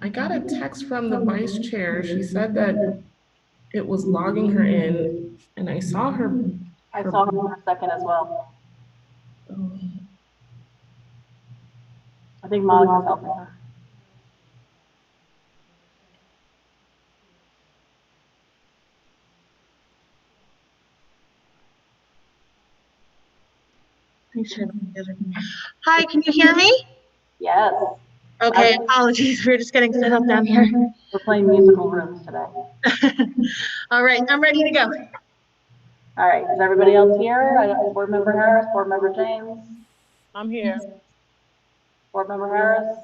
I got a text from the vice chair. She said that it was logging her in, and I saw her. I saw her for a second as well. I think Monica's helping her. Hi, can you hear me? Yes. Okay, apologies. We're just getting set up down here. We're playing musical rooms today. All right, I'm ready to go. All right, is everybody else here? Board Member Harris, Board Member James? I'm here. Board Member Harris?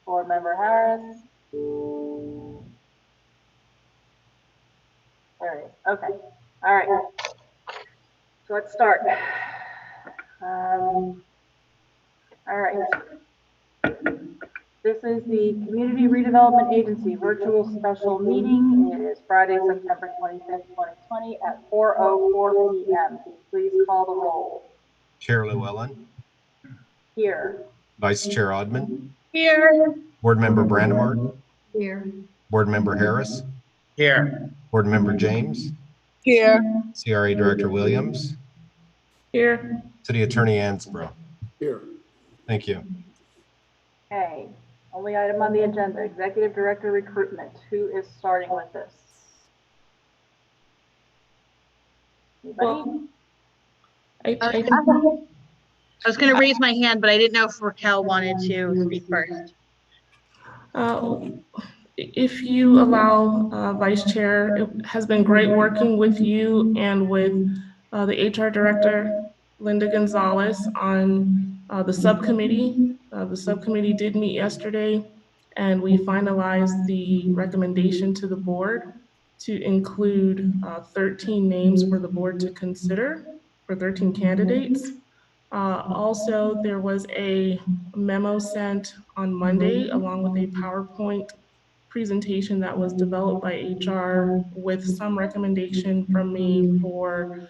Board Member Harris? There he is. Okay. All right. So let's start. All right. This is the Community Redevelopment Agency virtual special meeting. It is Friday, September 25th, 2020 at 4:04 p.m. Please call the roll. Chair Llewellyn. Here. Vice Chair Odman. Here. Board Member Brandemart. Here. Board Member Harris. Here. Board Member James. Here. CRA Director Williams. Here. City Attorney Ansbro. Here. Thank you. Okay. Only item on the agenda, Executive Director Recruitment. Who is starting with this? Anybody? Well, I was going to raise my hand, but I didn't know if Raquel wanted to speak first. If you allow, Vice Chair, it has been great working with you and with the HR Director, Linda Gonzalez, on the subcommittee. The subcommittee did meet yesterday, and we finalized the recommendation to the board to include 13 names for the board to consider for 13 candidates. Also, there was a memo sent on Monday along with a PowerPoint presentation that was developed by HR with some recommendation from me for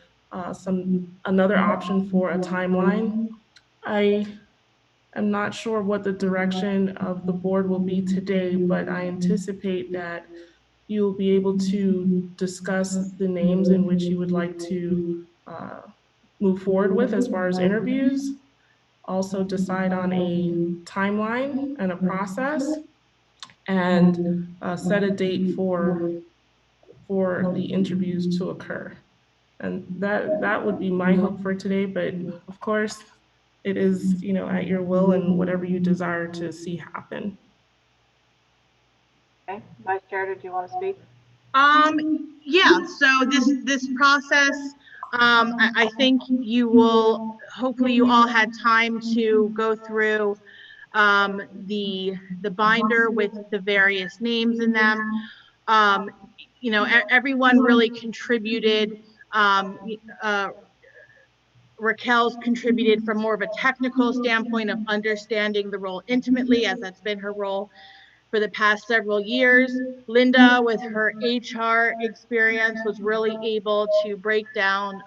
another option for a timeline. I am not sure what the direction of the board will be today, but I anticipate that you will be able to discuss the names in which you would like to move forward with as far as interviews, also decide on a timeline and a process, and set a date for the interviews to occur. And that would be my hope for today, but of course, it is, at your will and whatever you desire to see happen. Okay, Vice Chair, did you want to speak? Yeah, so this process, I think you will, hopefully you all had time to go through the binder with the various names in them. Everyone really contributed. Raquel's contributed from more of a technical standpoint of understanding the role intimately, as that's been her role for the past several years. Linda, with her HR experience, was really able to break down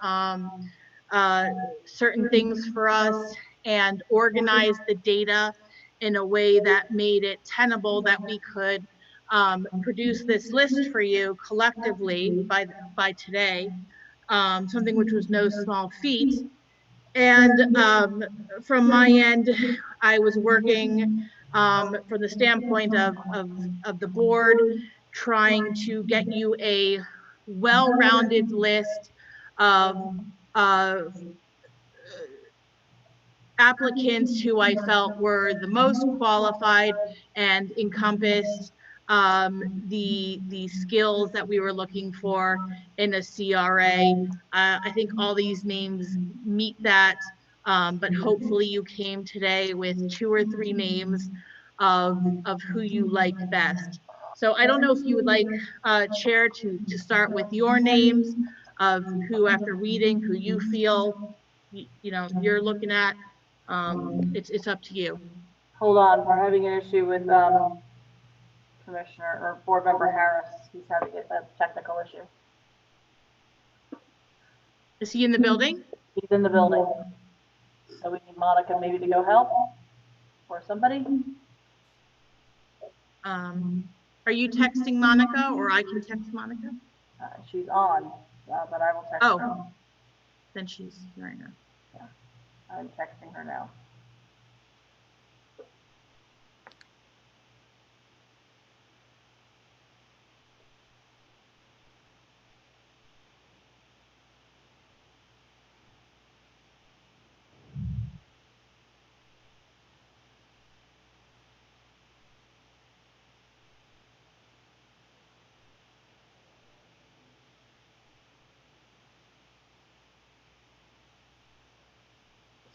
certain things for us and organize the data in a way that made it tenable that we could produce this list for you collectively by today, something which was no small feat. And from my end, I was working from the standpoint of the board, trying to get you a well-rounded list of applicants who I felt were the most qualified and encompassed the skills that we were looking for in a CRA. I think all these names meet that, but hopefully you came today with 2 or 3 names of who you like best. So I don't know if you would like, Chair, to start with your names of who, after reading, who you feel you're looking at. It's up to you. Hold on, we're having an issue with Commissioner or Board Member Harris. He's having a technical issue. Is he in the building? He's in the building. So we need Monica maybe to go help or somebody. Are you texting Monica or I can text Monica? She's on, but I will text her. Oh, then she's right now. Yeah, I'm texting her now.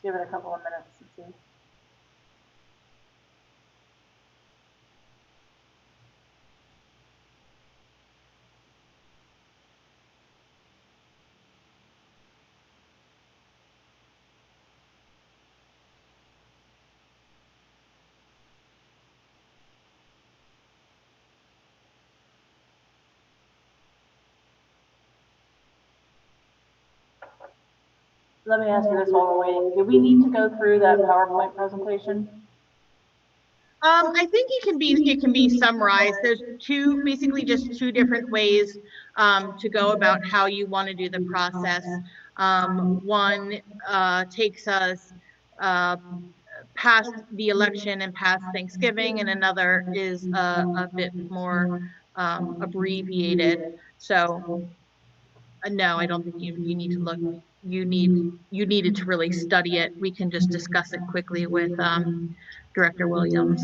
Let's give it a couple of minutes and see. Let me ask you this while we're waiting. Do we need to go through that PowerPoint presentation? I think it can be summarized. There's basically just two different ways to go about how you want to do the process. One takes us past the election and past Thanksgiving, and another is a bit more abbreviated. So no, I don't think you need to look. You needed to really study it. We can just discuss it quickly with Director Williams.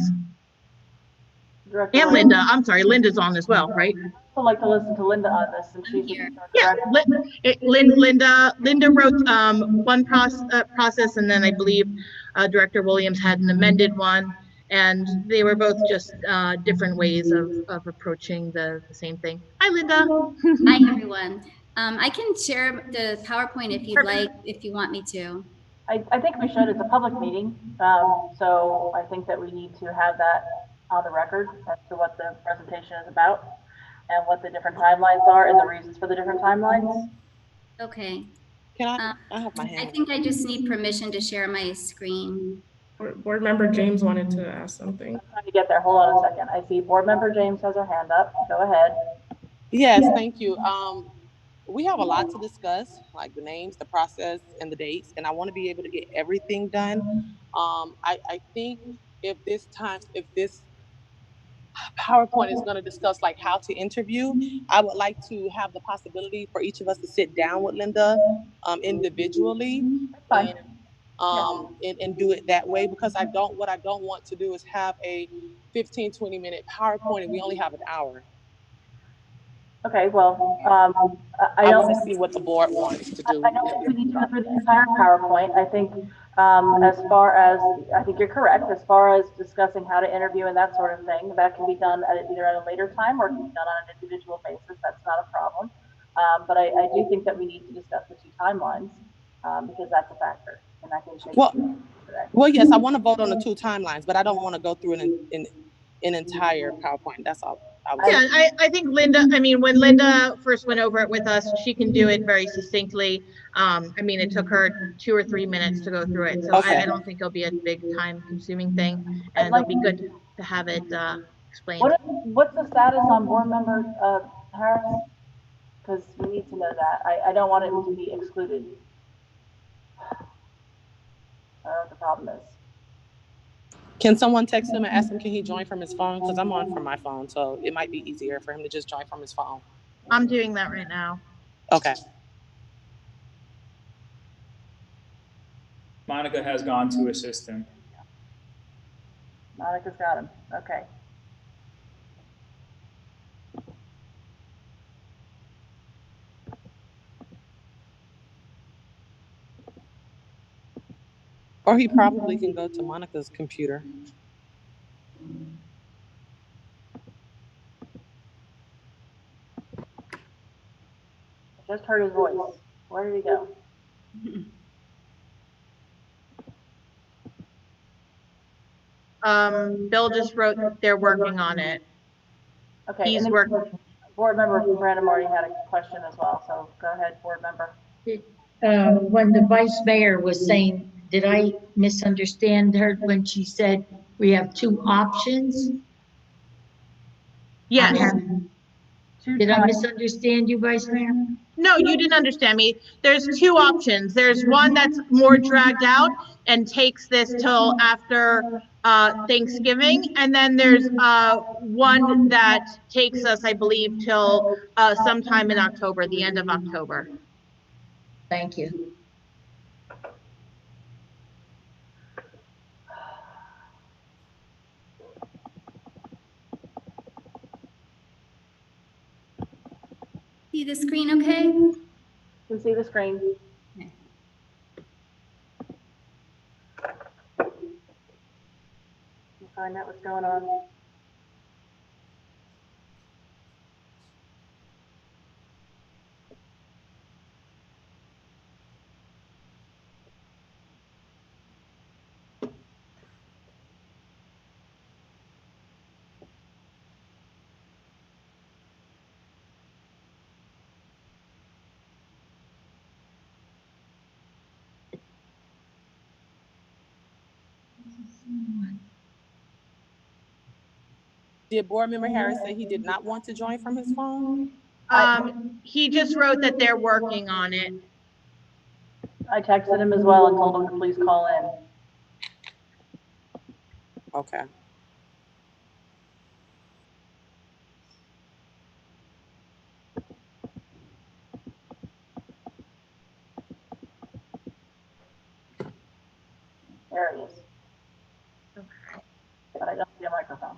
Director And Williams? Linda, I'm sorry, Linda's on as well, right? I'd like to listen to Linda on this, and she's the Yeah, Linda wrote one process, and then I believe Director Williams had an amended one, and they were both just different ways of approaching the same thing. Hi, Linda. Hi, everyone. I can share the PowerPoint if you'd like, if you want me to. I think we should. It's a public meeting, so I think that we need to have that on the record as to what the presentation is about and what the different timelines are and the reasons for the different timelines. Okay. Can I have my hand? I think I just need permission to share my screen. Board Member James wanted to ask something. I'm trying to get there. Hold on a second. I see Board Member James has her hand up. Go ahead. Yes, thank you. We have a lot to discuss, like the names, the process, and the dates, and I want to be able to get everything done. I think if this PowerPoint is going to discuss like how to interview, I would like to have the possibility for each of us to sit down with Linda individually Fine. and do it that way, because what I don't want to do is have a 15-20 minute PowerPoint and we only have an hour. Okay, well, I want to see what the board wants to do. I don't think we need to go through the entire PowerPoint. I think as far as, I think you're correct, as far as discussing how to interview and that sort of thing, that can be done either at a later time or can be done on an individual basis. That's not a problem. But I do think that we need to discuss the two timelines because that's a factor. And I can shake well, yes, I want to vote on the two timelines, but I don't want to go through an entire PowerPoint. That's all. Yeah, I think Linda, I mean, when Linda first went over it with us, she can do it very succinctly. I mean, it took her 2 or 3 minutes to go through it. So okay. I don't think it'll be a big time consuming thing, and it'll be good to have it explained. What's the status on Board Member Harris? Because we need to know that. I don't want it to be excluded. I don't know what the problem is. Can someone text him and ask him, can he join from his phone? Because I'm on from my phone, so it might be easier for him to just join from his phone. I'm doing that right now. Okay. Monica has gone to assist him. Monica's got him. Okay. Or he probably can go to Monica's computer. I just heard his voice. Where did he go? Bill just wrote they're working on it. Okay. He's working. Board Member Brandon already had a question as well, so go ahead, Board Member. when the vice mayor was saying, did I misunderstand her when she said we have two options? Yes. Did I misunderstand you, Vice Mayor? No, you didn't understand me. There's two options. There's one that's more dragged out and takes this till after Thanksgiving. And then there's one that takes us, I believe, till sometime in October, the end of October. Thank you. See the screen okay? You can see the screen. Okay. Find out what's going on. Did Board Member Harris say he did not want to join from his phone? He just wrote that they're working on it. I texted him as well and told him to please call in. Okay. There he is. But I don't see a microphone.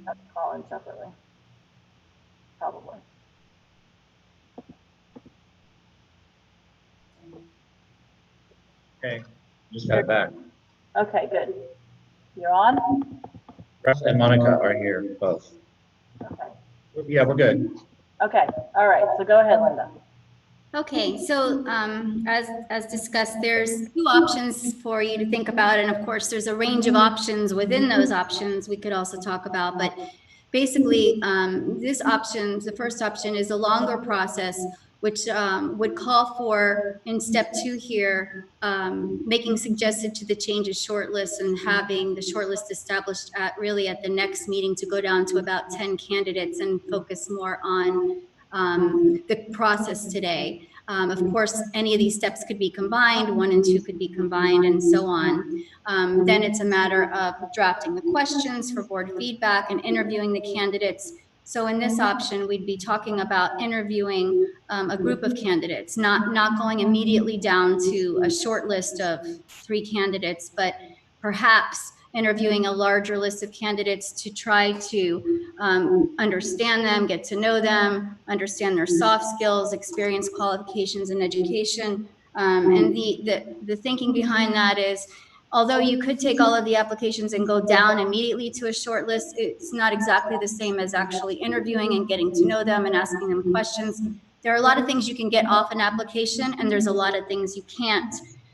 I have to call in separately. Probably. Okay, just got back. Okay, good. You're on? Russ and Monica are here, both. Okay. Yeah, we're good. Okay, all right, so go ahead, Linda. Okay, so as discussed, there's two options for you to think about, and of course, there's a range of options within those options we could also talk about. But basically, this option, the first option, is a longer process, which would call for, in step 2 here, making suggested to the changes shortlist and having the shortlist established at the next meeting to go down to about 10 candidates and focus more on the process today. Of course, any of these steps could be combined, 1 and 2 could be combined, and so on. Then it's a matter of drafting the questions for board feedback and interviewing the candidates. So in this option, we'd be talking about interviewing a group of candidates, not going immediately down to a short list of 3 candidates, but perhaps interviewing a larger list of candidates to try to understand them, get to know them, understand their soft skills, experience, qualifications, and education. And the thinking behind that is, although you could take all of the applications and go down immediately to a short list, it's not exactly the same as actually interviewing and getting to know them and asking them questions. There are a lot of things you can get off an application, and there's a lot of things you can't.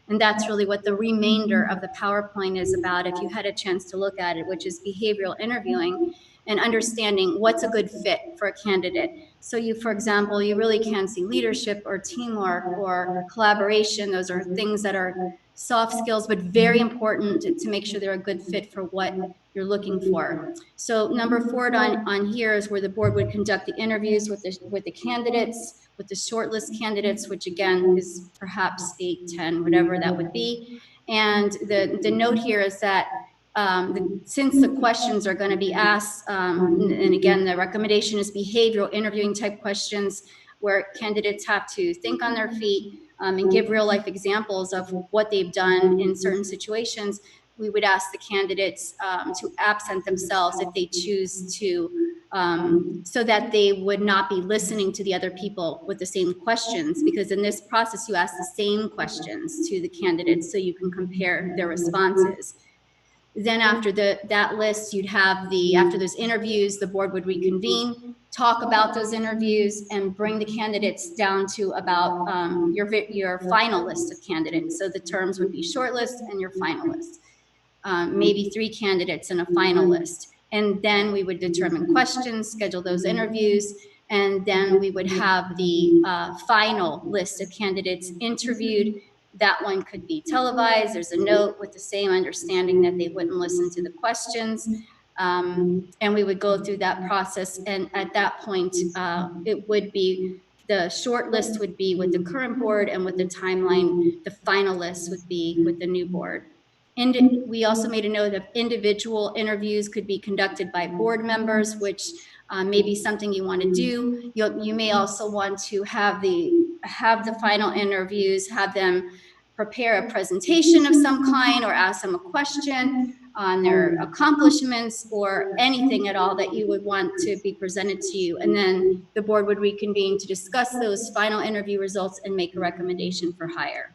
And that's really what the remainder of the PowerPoint is about, if you had a chance to look at it, which is behavioral interviewing and understanding what's a good fit for a candidate. So you, for example, you really can see leadership or teamwork or collaboration. Those are things that are soft skills, but very important to make sure they're a good fit for what you're looking for. So number 4 on here is where the board would conduct the interviews with the candidates, with the shortlist candidates, which again is perhaps 8, 10, whatever that would be. And the note here is that since the questions are going to be asked, and again, the recommendation is behavioral interviewing type questions where candidates have to think on their feet and give real life examples of what they've done in certain situations. We would ask the candidates to absent themselves if they choose to, so that they would not be listening to the other people with the same questions, because in this process, you ask the same questions to the candidates so you can compare their responses. Then after that list, you'd have after those interviews, the board would reconvene, talk about those interviews, and bring the candidates down to about your final list of candidates. So the terms would be shortlist and your finalist. maybe 3 candidates and a finalist. And then we would determine questions, schedule those interviews, and then we would have the final list of candidates interviewed. That one could be televised. There's a note with the same understanding that they wouldn't listen to the questions. And we would go through that process. And at that point, it would be, the short list would be with the current board, and with the timeline, the final list would be with the new board. And we also made a note that individual interviews could be conducted by board members, which may be something you want to do. You may also want to have the final interviews, have them prepare a presentation of some kind, or ask them a question on their accomplishments or anything at all that you would want to be presented to you. And then the board would reconvene to discuss those final interview results and make a recommendation for hire.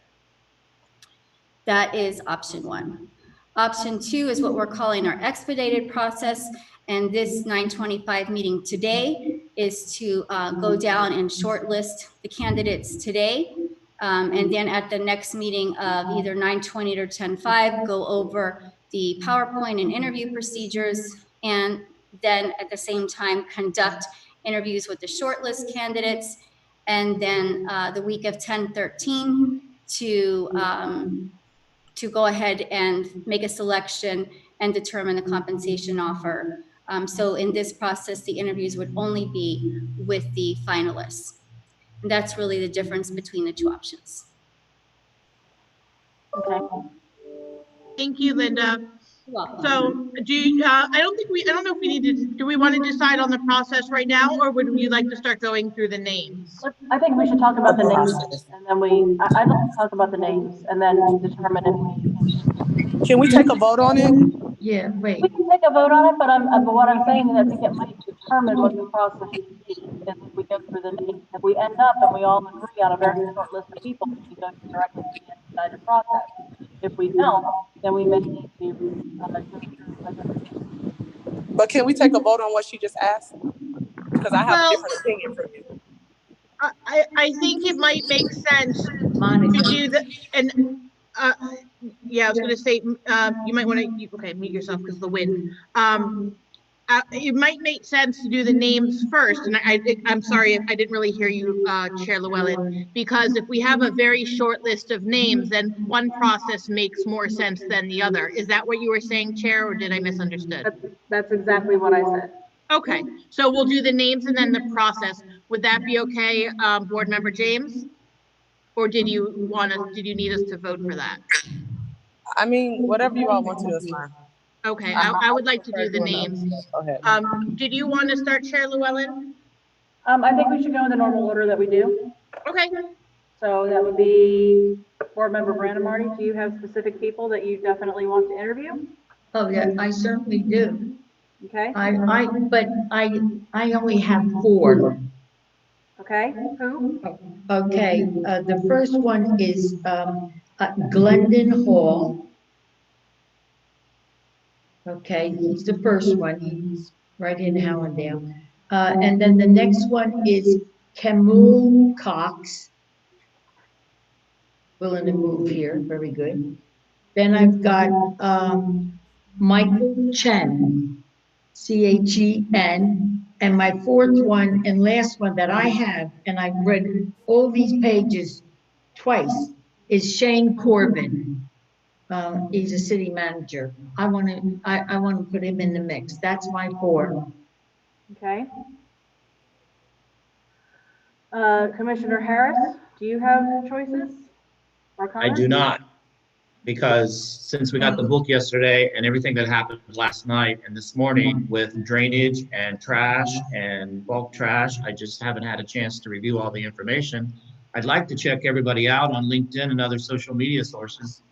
That is option 1. Option 2 is what we're calling our expedited process. And this 925 meeting today is to go down and shortlist the candidates today. And then at the next meeting of either 920 or 10:05, go over the PowerPoint and interview procedures. And then at the same time, conduct interviews with the shortlist candidates. And then the week of 10/13 to go ahead and make a selection and determine the compensation offer. So in this process, the interviews would only be with the finalists. And that's really the difference between the 2 options. Okay. Thank you, Linda. You're welcome. So I don't know if we need to, do we want to decide on the process right now, or would you like to start going through the names? I think we should talk about the names, and then I'd like to talk about the names and then determine if we Can we take a vote on it? Yeah, wait. we can take a vote on it, but what I'm saying is I think it might determine what the process should be if we go through the names. If we end up and we all agree on a very short list of people, we go directly to the expedited process. If we don't, then we may need to go through. But can we take a vote on what she just asked? Because I have Well, a different opinion from you. I think it might make sense to Monica. do the, and yeah, I was going to say, you might want to, okay, mute yourself because of the wind. It might make sense to do the names first, and I'm sorry if I didn't really hear you, Chair Llewellyn, because if we have a very short list of names, then one process makes more sense than the other. Is that what you were saying, Chair, or did I misunderstood? That's exactly what I said. Okay, so we'll do the names and then the process. Would that be okay, Board Member James? Or did you need us to vote for that? I mean, whatever you all want to do is fine. Okay, I would like to do the names. Go ahead. Did you want to start, Chair Llewellyn? I think we should go in the normal order that we do. Okay. So that would be Board Member Brandon Marty. Do you have specific people that you definitely want to interview? Oh, yeah, I certainly do. Okay. But I only have 4. Okay. Who? Okay, the first one is Glendon Hall. Okay, he's the first one. He's right in Hallandale. And then the next one is Camille Cox. Willing to move here, very good. Then I've got Michael Chen, Chen. And my 4th one and last one that I have, and I've read all these pages twice, is Shane Corbin. He's a city manager. I want to put him in the mix. That's my 4. Okay. Commissioner Harris, do you have choices or I comments? do not, because since we got the book yesterday and everything that happened last night and this morning with drainage and trash and bulk trash, I just haven't had a chance to review all the information. I'd like to check everybody out on LinkedIn and other social media sources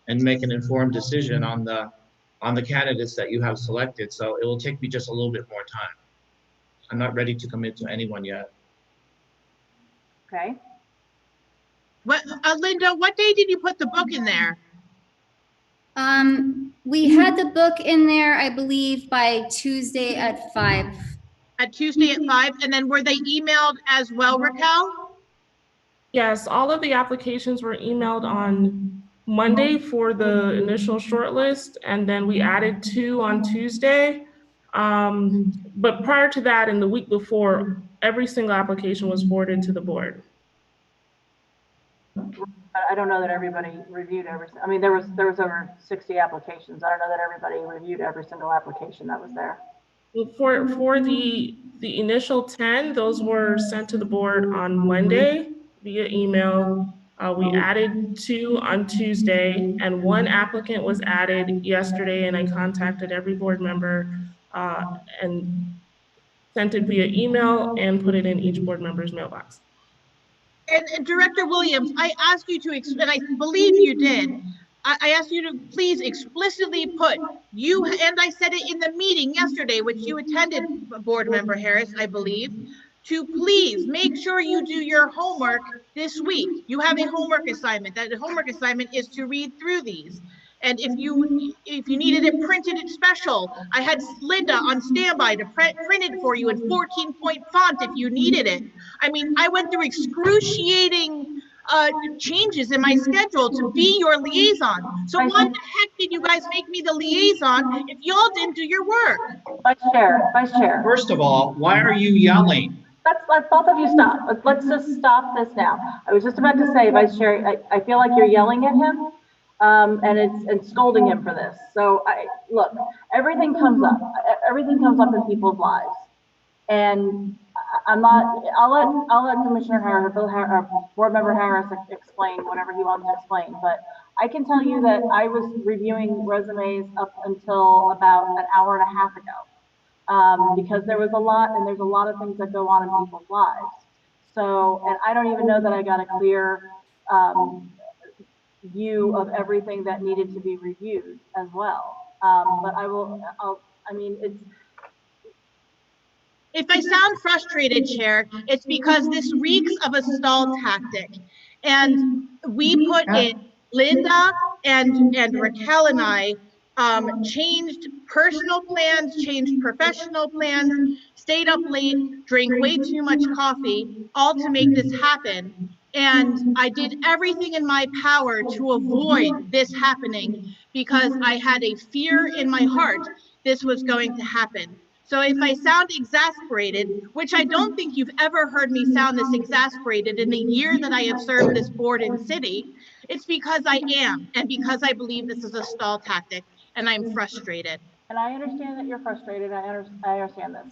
and make an informed decision on the candidates that you have selected. So it will take me just a little bit more time. I'm not ready to commit to anyone yet. Okay. What, Linda, what day did you put the book in there? We had the book in there, I believe, by Tuesday at 5. At Tuesday at 5, and then were they emailed as well, Raquel? Yes, all of the applications were emailed on Monday for the initial shortlist, and then we added 2 on Tuesday. But prior to that, in the week before, every single application was forwarded to the board. I don't know that everybody reviewed I mean, there was over 60 applications. I don't know that everybody reviewed every single application that was there. For the initial 10, those were sent to the board on Monday via email. We added 2 on Tuesday, and 1 applicant was added yesterday, and I contacted every board member and sent it via email and put it in each board member's mailbox. And Director Williams, I asked you to, and I believe you did, I asked you to please explicitly put you, and I said it in the meeting yesterday, which you attended, Board Member Harris, I believe, to please make sure you do your homework this week. You have a homework assignment. That homework assignment is to read through these. And if you needed it printed in special, I had Linda on standby to print it for you in 14-point font if you needed it. I mean, I went through excruciating changes in my schedule to be your liaison. So why the heck did you guys make me the liaison if y'all didn't do your work? Vice Chair. First of all, why are you yelling? Let's both of you stop. Let's just stop this now. I was just about to say, Vice Chair, I feel like you're yelling at him, and scolding him for this. So look, everything comes up in people's lives, and I'll let Commissioner Harris, Board Member Harris explain whatever he wants to explain, but I can tell you that I was reviewing resumes up until about an hour and a half ago, because there's a lot of things that go on in people's lives. So, and I don't even know that I got a clear view of everything that needed to be reviewed as well. But I mean, it's, if I sound frustrated, Chair, it's because this reeks of a stall tactic. And we put in, Linda and Raquel and I changed personal plans, changed professional plans, stayed up late, drank way too much coffee, all to make this happen. And I did everything in my power to avoid this happening because I had a fear in my heart this was going to happen. So if I sound exasperated, which I don't think you've ever heard me sound this exasperated in the year that I have served this board and city, it's because I am, and because I believe this is a stall tactic, and I'm frustrated. and I understand that you're frustrated. I understand this.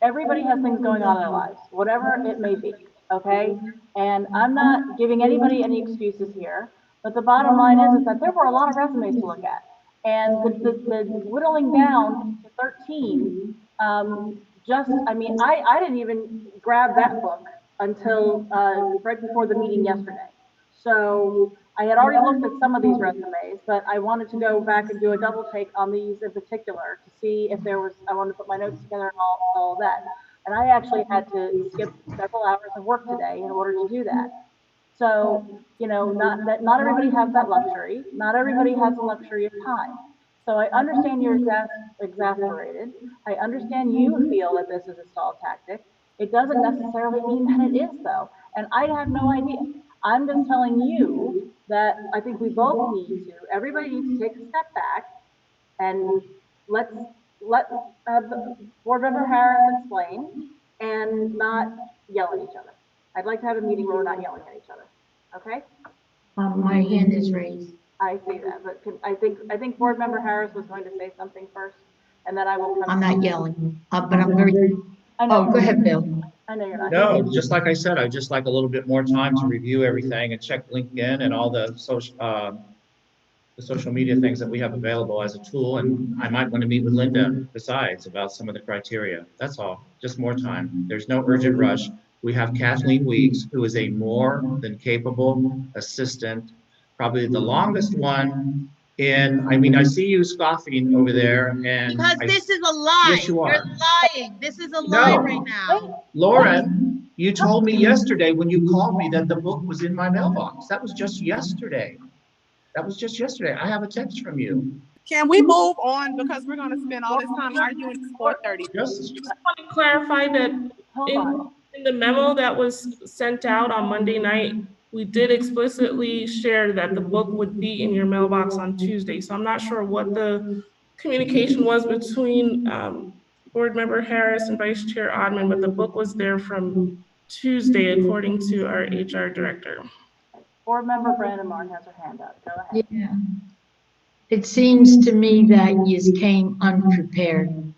Everybody has things going on in their lives, whatever it may be, okay? And I'm not giving anybody any excuses here, but the bottom line is that there were a lot of resumes to look at. And the whittling down to 13, I mean, I didn't even grab that book until right before the meeting yesterday. So I had already looked at some of these resumes, but I wanted to go back and do a double take on these in particular to see if there was, I wanted to put my notes together and all that. And I actually had to skip several hours of work today in order to do that. So, you know, not everybody has that luxury. Not everybody has the luxury of time. So I understand you're exasperated. I understand you feel that this is a stall tactic. It doesn't necessarily mean that it is though. And I have no idea. I'm just telling you that I think we both need to, everybody needs to take a step back and let Board Member Harris explain and not yell at each other. I'd like to have a meeting where we're not yelling at each other, okay? My hand is raised. I see that, but I think Board Member Harris was going to say something first, and then I will come. I'm not yelling, but I'm very, oh, go ahead, Bill. I know you're not. No, just like I said, I'd just like a little bit more time to review everything and check LinkedIn and all the social media things that we have available as a tool. And I might want to meet with Linda besides about some of the criteria. That's all, just more time. There's no urgent rush. We have Kathleen Weeks, who is a more than capable assistant, probably the longest one in, I mean, I see you scoffing over there and. Because this is a lie. Yes, you are. You're lying. This is a lie right now. Lauren, you told me yesterday when you called me that the book was in my mailbox. That was just yesterday. That was just yesterday. I have a text from you. Can we move on because we're going to spend all this time arguing at 4:30? Just I want to clarify that in the memo that was sent out on Monday night, we did explicitly share that the book would be in your mailbox on Tuesday. So I'm not sure what the communication was between Board Member Harris and Vice Chair Odman, but the book was there from Tuesday, according to our HR director. Board Member Brandemar has her hand up. Go ahead. Yeah. It seems to me that you came unprepared.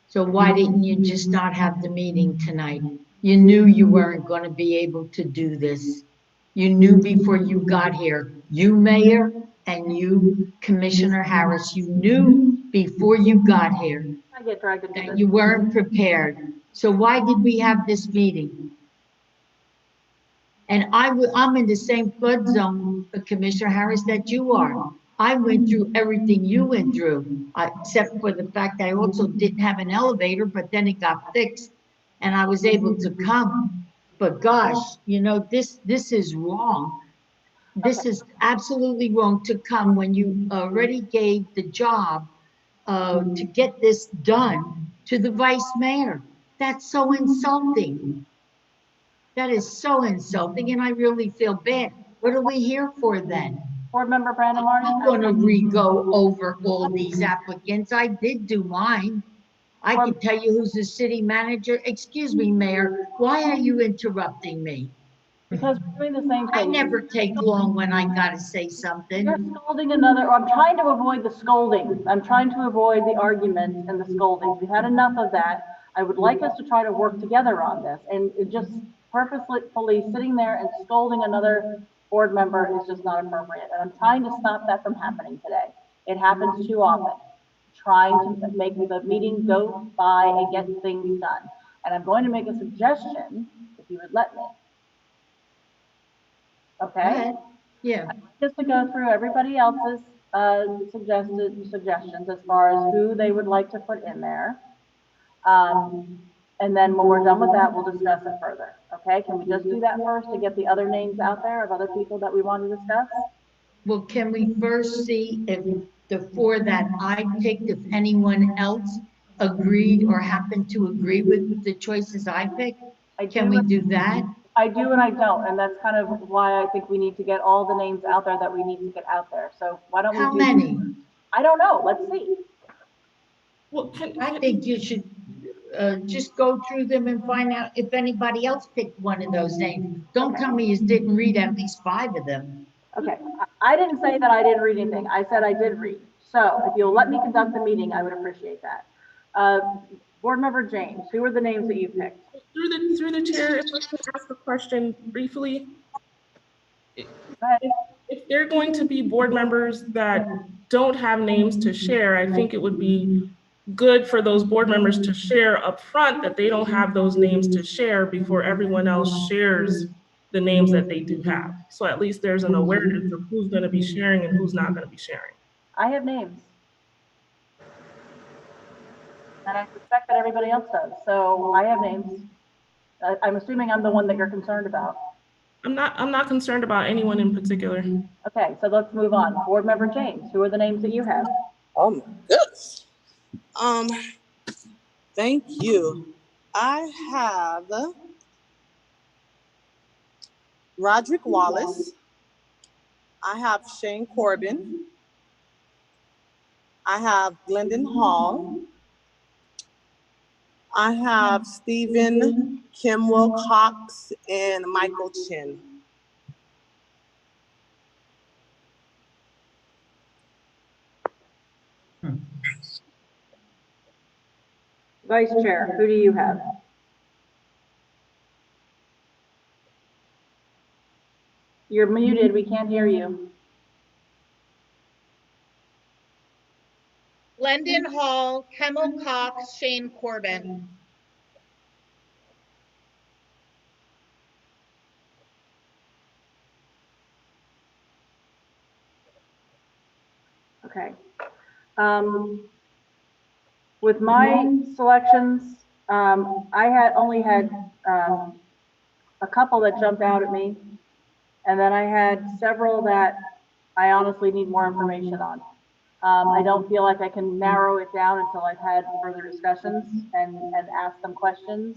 So why didn't you just not have the meeting tonight? You knew you weren't going to be able to do this. You knew before you got here, you, Mayor, and you, Commissioner Harris, you knew before you got here I get dragged into that this. you weren't prepared. So why did we have this meeting? And I'm in the same flood zone, Commissioner Harris, that you are. I went through everything you went through, except for the fact I also didn't have an elevator, but then it got fixed and I was able to come. But gosh, you know, this is wrong. This is absolutely wrong to come when you already gave the job to get this done to the vice mayor. That's so insulting. That is so insulting, and I really feel bad. What are we here for then? Board Member I'm Brandemar. not gonna re-go over all these applicants. I did do mine. I can tell you who's the city manager. Excuse me, Mayor, why are you interrupting me? Because we're doing the same I thing. never take long when I gotta say You're something. scolding another, I'm trying to avoid the scolding. I'm trying to avoid the arguments and the scoldings. We've had enough of that. I would like us to try to work together on this, and it just purposefully sitting there and scolding another board member is just not appropriate. And I'm trying to stop that from happening today. It happens too often. Trying to make the meeting go by and get things done. And I'm going to make a suggestion, if you would let me. Go Okay? ahead. Yeah, Just to go through everybody else's suggestions as far as who they would like to put in there. And then when we're done with that, we'll discuss it further. Okay, can we just do that first to get the other names out there of other people that we want to discuss? well, can we first see if the four that I picked, if anyone else agreed or happened to agree with the choices I picked? Can we do that? I do and I don't, and that's kind of why I think we need to get all the names out there that we need to get out there. So why don't we How do? many? I don't know, let's see. Well, I think you should just go through them and find out if anybody else picked one of those names. Don't tell me you didn't read at least 5 of them. Okay, I didn't say that I didn't read anything, I said I did read. So if you'll let me conduct the meeting, I would appreciate that. Board Member James, who are the names that you picked? through the chair, if I could ask a question briefly. Go ahead. If they're going to be board members that don't have names to share, I think it would be good for those board members to share up front that they don't have those names to share before everyone else shares the names that they do have. So at least there's an awareness of who's going to be sharing and who's not going to be sharing. I have names. And I suspect that everybody else does, so I have names. I'm assuming I'm the one that you're concerned about. I'm not concerned about anyone in particular. Okay, so let's move on. Board Member James, who are the names that you have? Oh my goodness. Thank you. I have Roderick Wallace. I have Shane Corbin. I have Glendon Hall. I have Stephen Kimwell Cox and Michael Chin. Vice Chair, who do you have? You're muted, we can't hear you. Glendon Hall, Kemmel Cox, Shane Corbin. Okay. With my selections, I had only had a couple that jumped out at me. And then I had several that I honestly need more information on. I don't feel like I can narrow it down until I've had further discussions and ask them questions.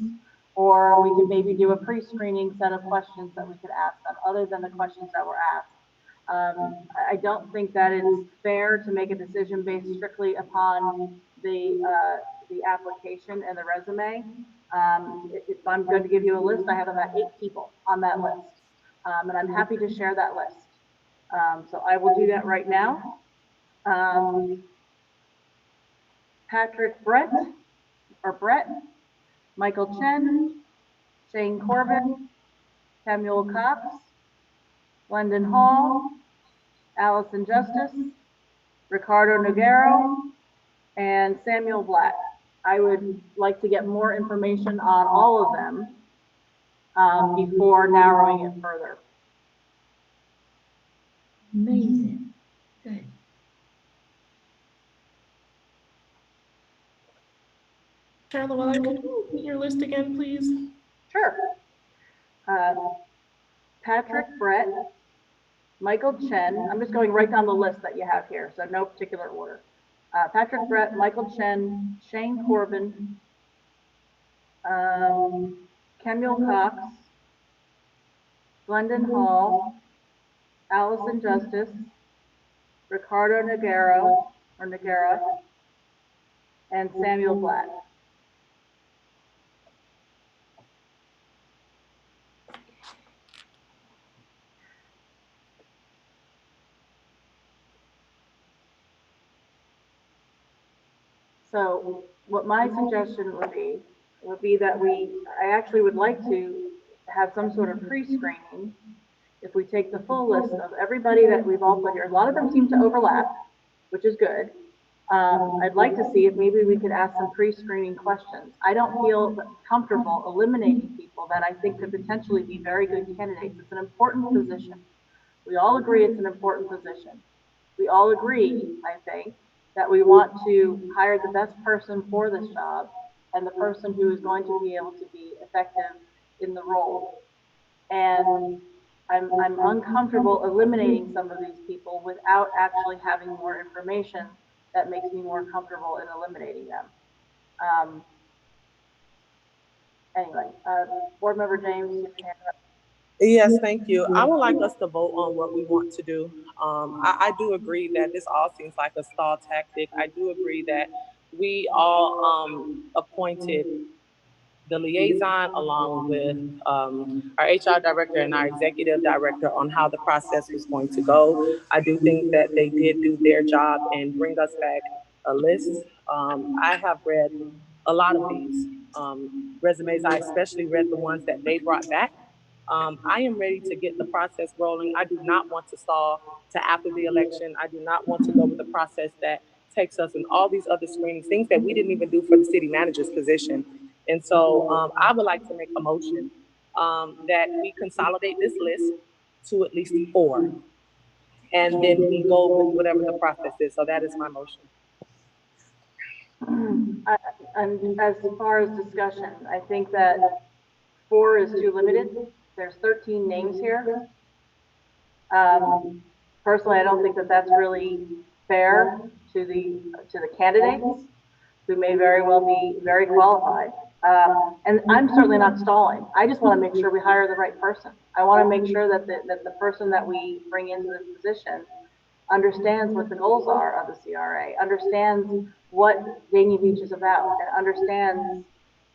or we could maybe do a pre-screening set of questions that we could ask them, other than the questions that were asked. I don't think that it's fair to make a decision based strictly upon the application and the resume. If I'm going to give you a list, I have about 8 people on that list, and I'm happy to share that list. So I will do that right now. Patrick Brett, Michael Chen, Shane Corbin, Samuel Cox, London Hall, Allison Justice, Ricardo Noguero, and Samuel Black. I would like to get more information on all of them before narrowing it further. Amazing. Good. Chair Llewellyn, could you repeat your list again, please? Sure. Patrick Brett, Michael Chen. I'm just going right down the list that you have here, so no particular order. Patrick Brett, Michael Chen, Shane Corbin, Kemuel Cox, Glendon Hall, Allison Justice, Ricardo Noguera, and Samuel Black. So what my suggestion would be that I actually would like to have some sort of pre-screening. If we take the full list of everybody that we've all put here, a lot of them seem to overlap, which is good. I'd like to see if maybe we could ask some pre-screening questions. I don't feel comfortable eliminating people that I think could potentially be very good candidates. It's an important position. We all agree it's an important position. We all agree, I think, that we want to hire the best person for this job and the person who is going to be able to be effective in the role. And I'm uncomfortable eliminating some of these people without actually having more information that makes me more comfortable in eliminating them. Anyway, Board Member James. Yes, thank you. I would like us to vote on what we want to do. I do agree that this all seems like a stall tactic. I do agree that we all appointed the liaison along with our HR director and our executive director on how the process was going to go. I do think that they did do their job and bring us back a list. I have read a lot of these resumes. I especially read the ones that they brought back. I am ready to get the process rolling. I do not want to stall to after the election. I do not want to go with the process that takes us in all these other screenings, things that we didn't even do for the city manager's position. And so I would like to make a motion that we consolidate this list to at least 4. And then we go with whatever the process is. So that is my motion. And as far as discussion, I think that 4 is too limited. There's 13 names here. Personally, I don't think that that's really fair to the candidates, who may very well be very qualified. And I'm certainly not stalling. I just want to make sure we hire the right person. I want to make sure that the person that we bring into this position understands what the goals are of the CRA, understands what Dania Beach is about, and understands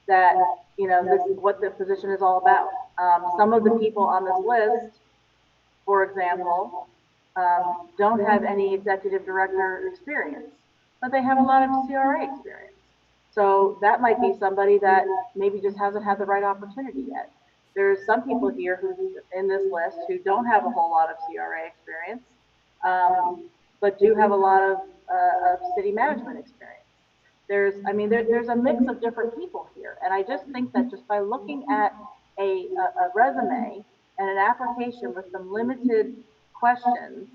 that, you know, what the position is all about. Some of the people on this list, for example, don't have any executive director experience, but they have a lot of CRA experience. So that might be somebody that maybe just hasn't had the right opportunity yet. There's some people here who in this list who don't have a whole lot of CRA experience, but do have a lot of city management experience. There's a mix of different people here. And I just think that just by looking at a resume and an application with some limited questions,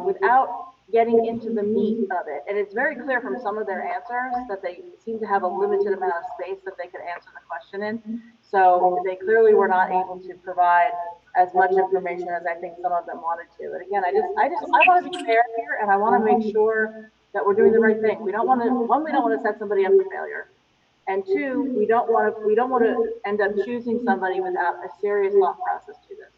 without getting into the meat of it, and it's very clear from some of their answers that they seem to have a limited amount of space that they could answer the question in. So they clearly were not able to provide as much information as I think some of them wanted to. And again, I want to be fair here, and I want to make sure that we're doing the right thing. We don't want to set somebody up for failure. And two, we don't want to end up choosing somebody without a serious thought process to this.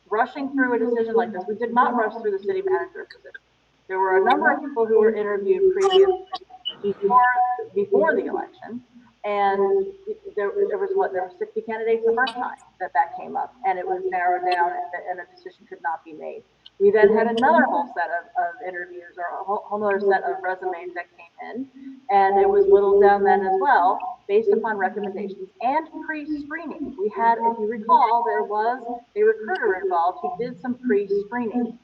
Rushing through a decision like this, we did not rush through the city manager position. There were a number of people who were interviewed previously before the election, and there were 60 candidates the first time that came up, and it was narrowed down, and a decision could not be made. We then had another whole set of interviews, or a whole other set of resumes that came in, and it was whittled down then as well, based upon recommendations and pre-screening. We had, if you recall, there was a recruiter involved who did some pre-screening.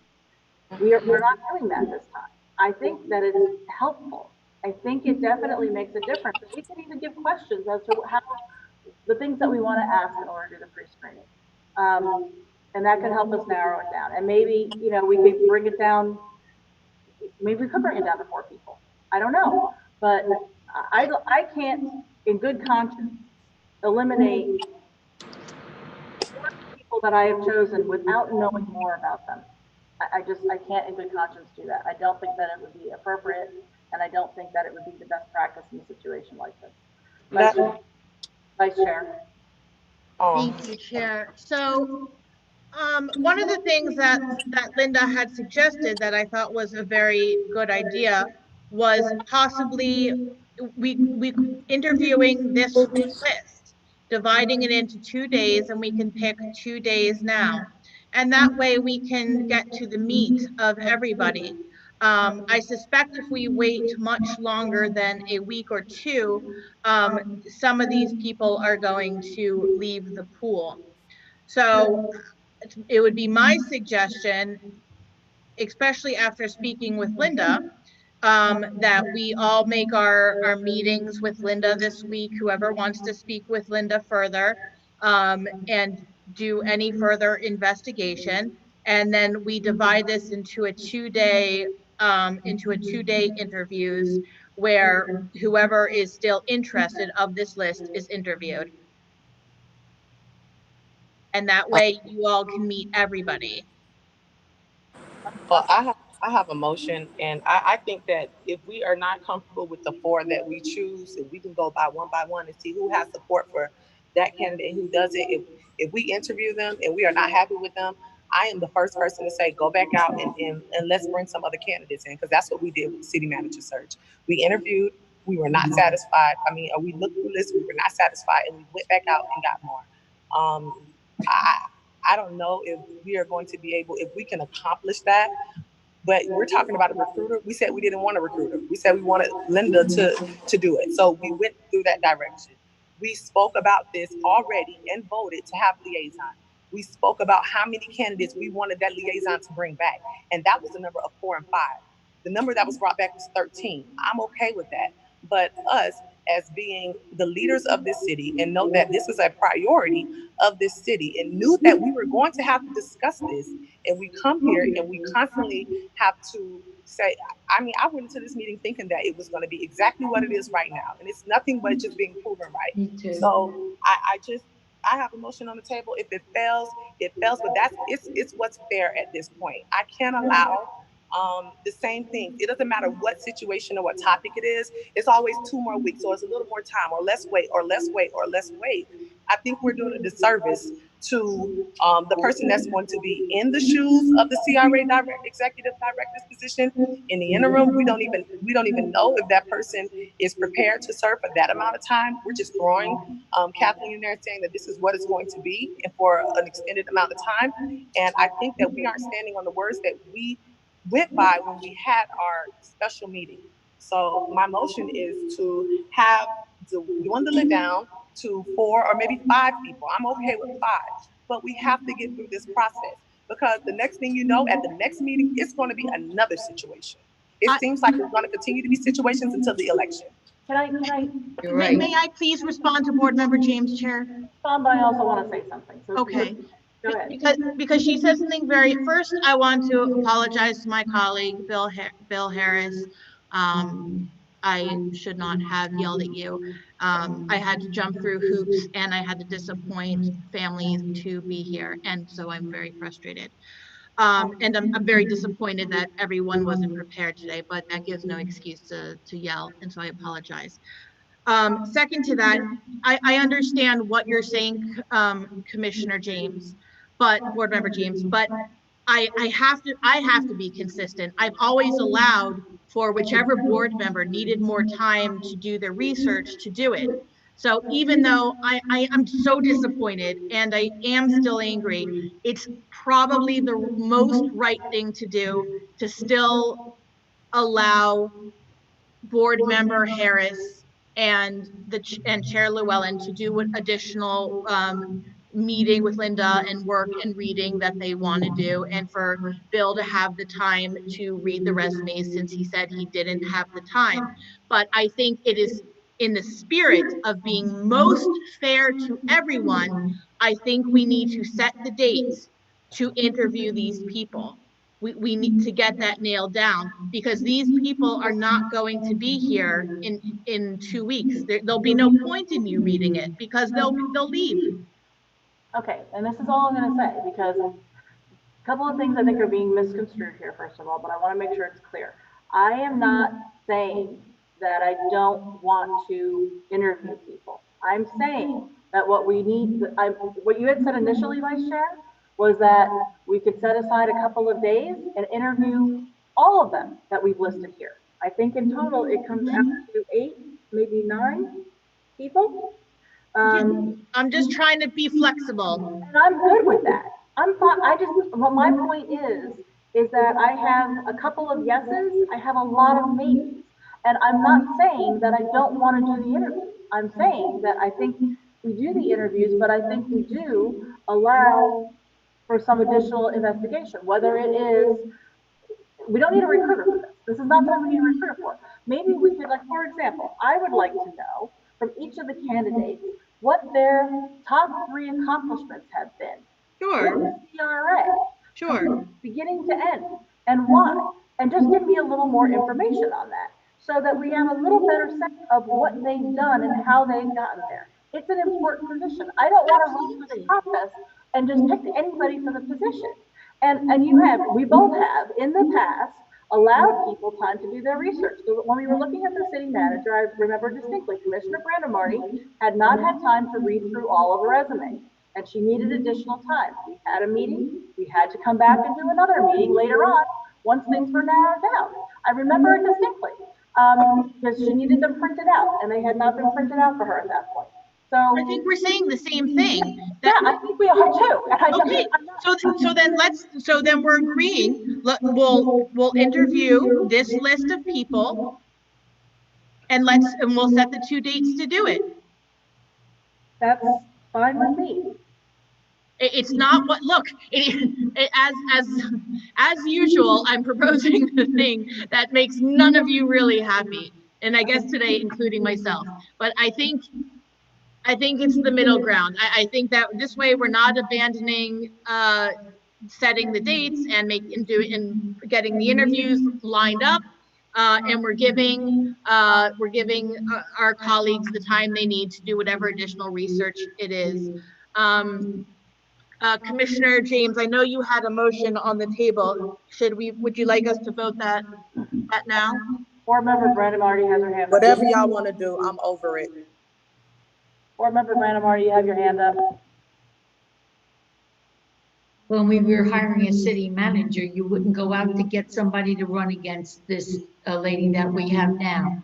We're not doing that this time. I think that it's helpful. I think it definitely makes a difference. We can even give questions as to how the things that we want to ask in order to do the pre-screening. And that could help us narrow it down. And maybe, you know, we could bring it down. Maybe we could bring it down to 4 people. I don't know. But I can't, in good conscience, eliminate 4 people that I have chosen without knowing more about them. I can't in good conscience do that. I don't think that it would be appropriate, and I don't think that it would be the best practice in a situation like this. Vice Chair. Thank you, Chair. So one of the things that Linda had suggested that I thought was a very good idea was possibly we interviewing this list, dividing it into 2 days, and we can pick 2 days now. And that way we can get to the meat of everybody. I suspect if we wait much longer than a week or 2, some of these people are going to leave the pool. So it would be my suggestion, especially after speaking with Linda, that we all make our meetings with Linda this week, whoever wants to speak with Linda further, and do any further investigation. And then we divide this into a 2-day interviews where whoever is still interested of this list is interviewed. And that way you all can meet everybody. Well, I have a motion, and I think that if we are not comfortable with the 4 that we choose, if we can go by one and see who has support for that candidate, who doesn't. If we interview them and we are not happy with them, I am the first person to say, go back out and let's bring some other candidates in, because that's what we did with the city manager search. We interviewed, we were not satisfied. I mean, we looked through this, we were not satisfied, and we went back out and got more. I don't know if we are going to be able, if we can accomplish that, but we're talking about a recruiter. We said we didn't want a recruiter. We said we wanted Linda to do it. So we went through that direction. We spoke about this already and voted to have liaison. We spoke about how many candidates we wanted that liaison to bring back. And that was the number of 4 and 5. The number that was brought back was 13. I'm okay with that. But us, as being the leaders of this city, and know that this is a priority of this city, and knew that we were going to have to discuss this, and we come here and we constantly have to say, I mean, I went into this meeting thinking that it was going to be exactly what it is right now, and it's nothing but just being proven right. Me too. So I have a motion on the table. If it fails, it fails, but it's what's fair at this point. I can't allow the same thing. It doesn't matter what situation or what topic it is. It's always 2 more weeks, so it's a little more time, or let's wait, or let's wait, or let's wait. I think we're doing a disservice to the person that's going to be in the shoes of the CRA executive director's position. In the interim, we don't even know if that person is prepared to serve for that amount of time. We're just throwing Kathleen in there, saying that this is what it's going to be, and for an extended amount of time. And I think that we aren't standing on the words that we went by when we had our special meeting. So my motion is to dwindle it down to 4 or maybe 5 people. I'm okay with 5, but we have to get through this process, because the next thing you know, at the next meeting, it's going to be another situation. It seems like there's going to continue to be situations until the election. You're right. May I please respond to Board Member James, Chair? I also want to say something. So Okay. go ahead. Because she said something first, I want to apologize to my colleague, Bill Harris. I should not have yelled at you. I had to jump through hoops, and I had to disappoint families to be here. And so I'm very frustrated. And I'm very disappointed that everyone wasn't prepared today, but that gives no excuse to yell. And so I apologize. Second to that, I understand what you're saying, Commissioner James, Board Member James, but I have to be consistent. I've always allowed for whichever board member needed more time to do the research to do it. So even though I am so disappointed and I am still angry, it's probably the most right thing to do to still allow board member Harris and Chair Llewellyn to do what additional meeting with Linda and work and reading that they want to do, and for Bill to have the time to read the resumes since he said he didn't have the time. But I think it is in the spirit of being most fair to everyone. I think we need to set the dates to interview these people. We need to get that nailed down, because these people are not going to be here in 2 weeks. There'll be no point in you reading it because they'll leave. Okay, and this is all I'm going to say, because a couple of things I think are being misconstrued here, first of all, but I want to make sure it's clear. I am not saying that I don't want to interview people. I'm saying that what we need, what you had said initially, Vice Chair, was that we could set aside a couple of days and interview all of them that we've listed here. I think in total it comes out to 8, maybe 9 people. I'm just trying to be flexible. And I'm good with that. I'm fine. Well, my point is that I have a couple of yeses, I have a lot of maybes. And I'm not saying that I don't want to do the interviews. I'm saying that I think we do the interviews, but I think we do allow for some additional investigation, whether it is, we don't need a recruiter for this. This is not something we need a recruiter for. Maybe we could, like, for example, I would like to know from each of the candidates what their top 3 accomplishments have been. Sure. With the CRA. Sure. Beginning to end, and why. And just give me a little more information on that, so that we have a little better sense of what they've done and how they've gotten there. It's an important position. I don't want to rush through the process and just pick anybody for the position. And we both have in the past allowed people time to do their research. So when we were looking at the city manager, I remember distinctly Commissioner Brandemarty had not had time to read through all of the resumes, and she needed additional time. We had a meeting, we had to come back and do another meeting later on once things were narrowed down. I remember it distinctly, because she needed them printed out, and they had not been printed out for her at that point. So I think we're saying the same thing. Yeah, I think we are too. Okay, so then we're agreeing. We'll interview this list of people, and we'll set the 2 dates to do it. That's fine with me. It's not what, look, as usual, I'm proposing the thing that makes none of you really happy. And I guess today, including myself, but I think it's the middle ground. I think that this way we're not abandoning setting the dates and getting the interviews lined up, and we're giving our colleagues the time they need to do whatever additional research it is. Commissioner James, I know you had a motion on the table. Would you like us to vote that now? Board Member Brandemarty has her hand up. Whatever y'all want to do, I'm over it. Board Member Brandemarty, you have your hand up. When we were hiring a city manager, you wouldn't go out to get somebody to run against this lady that we have now.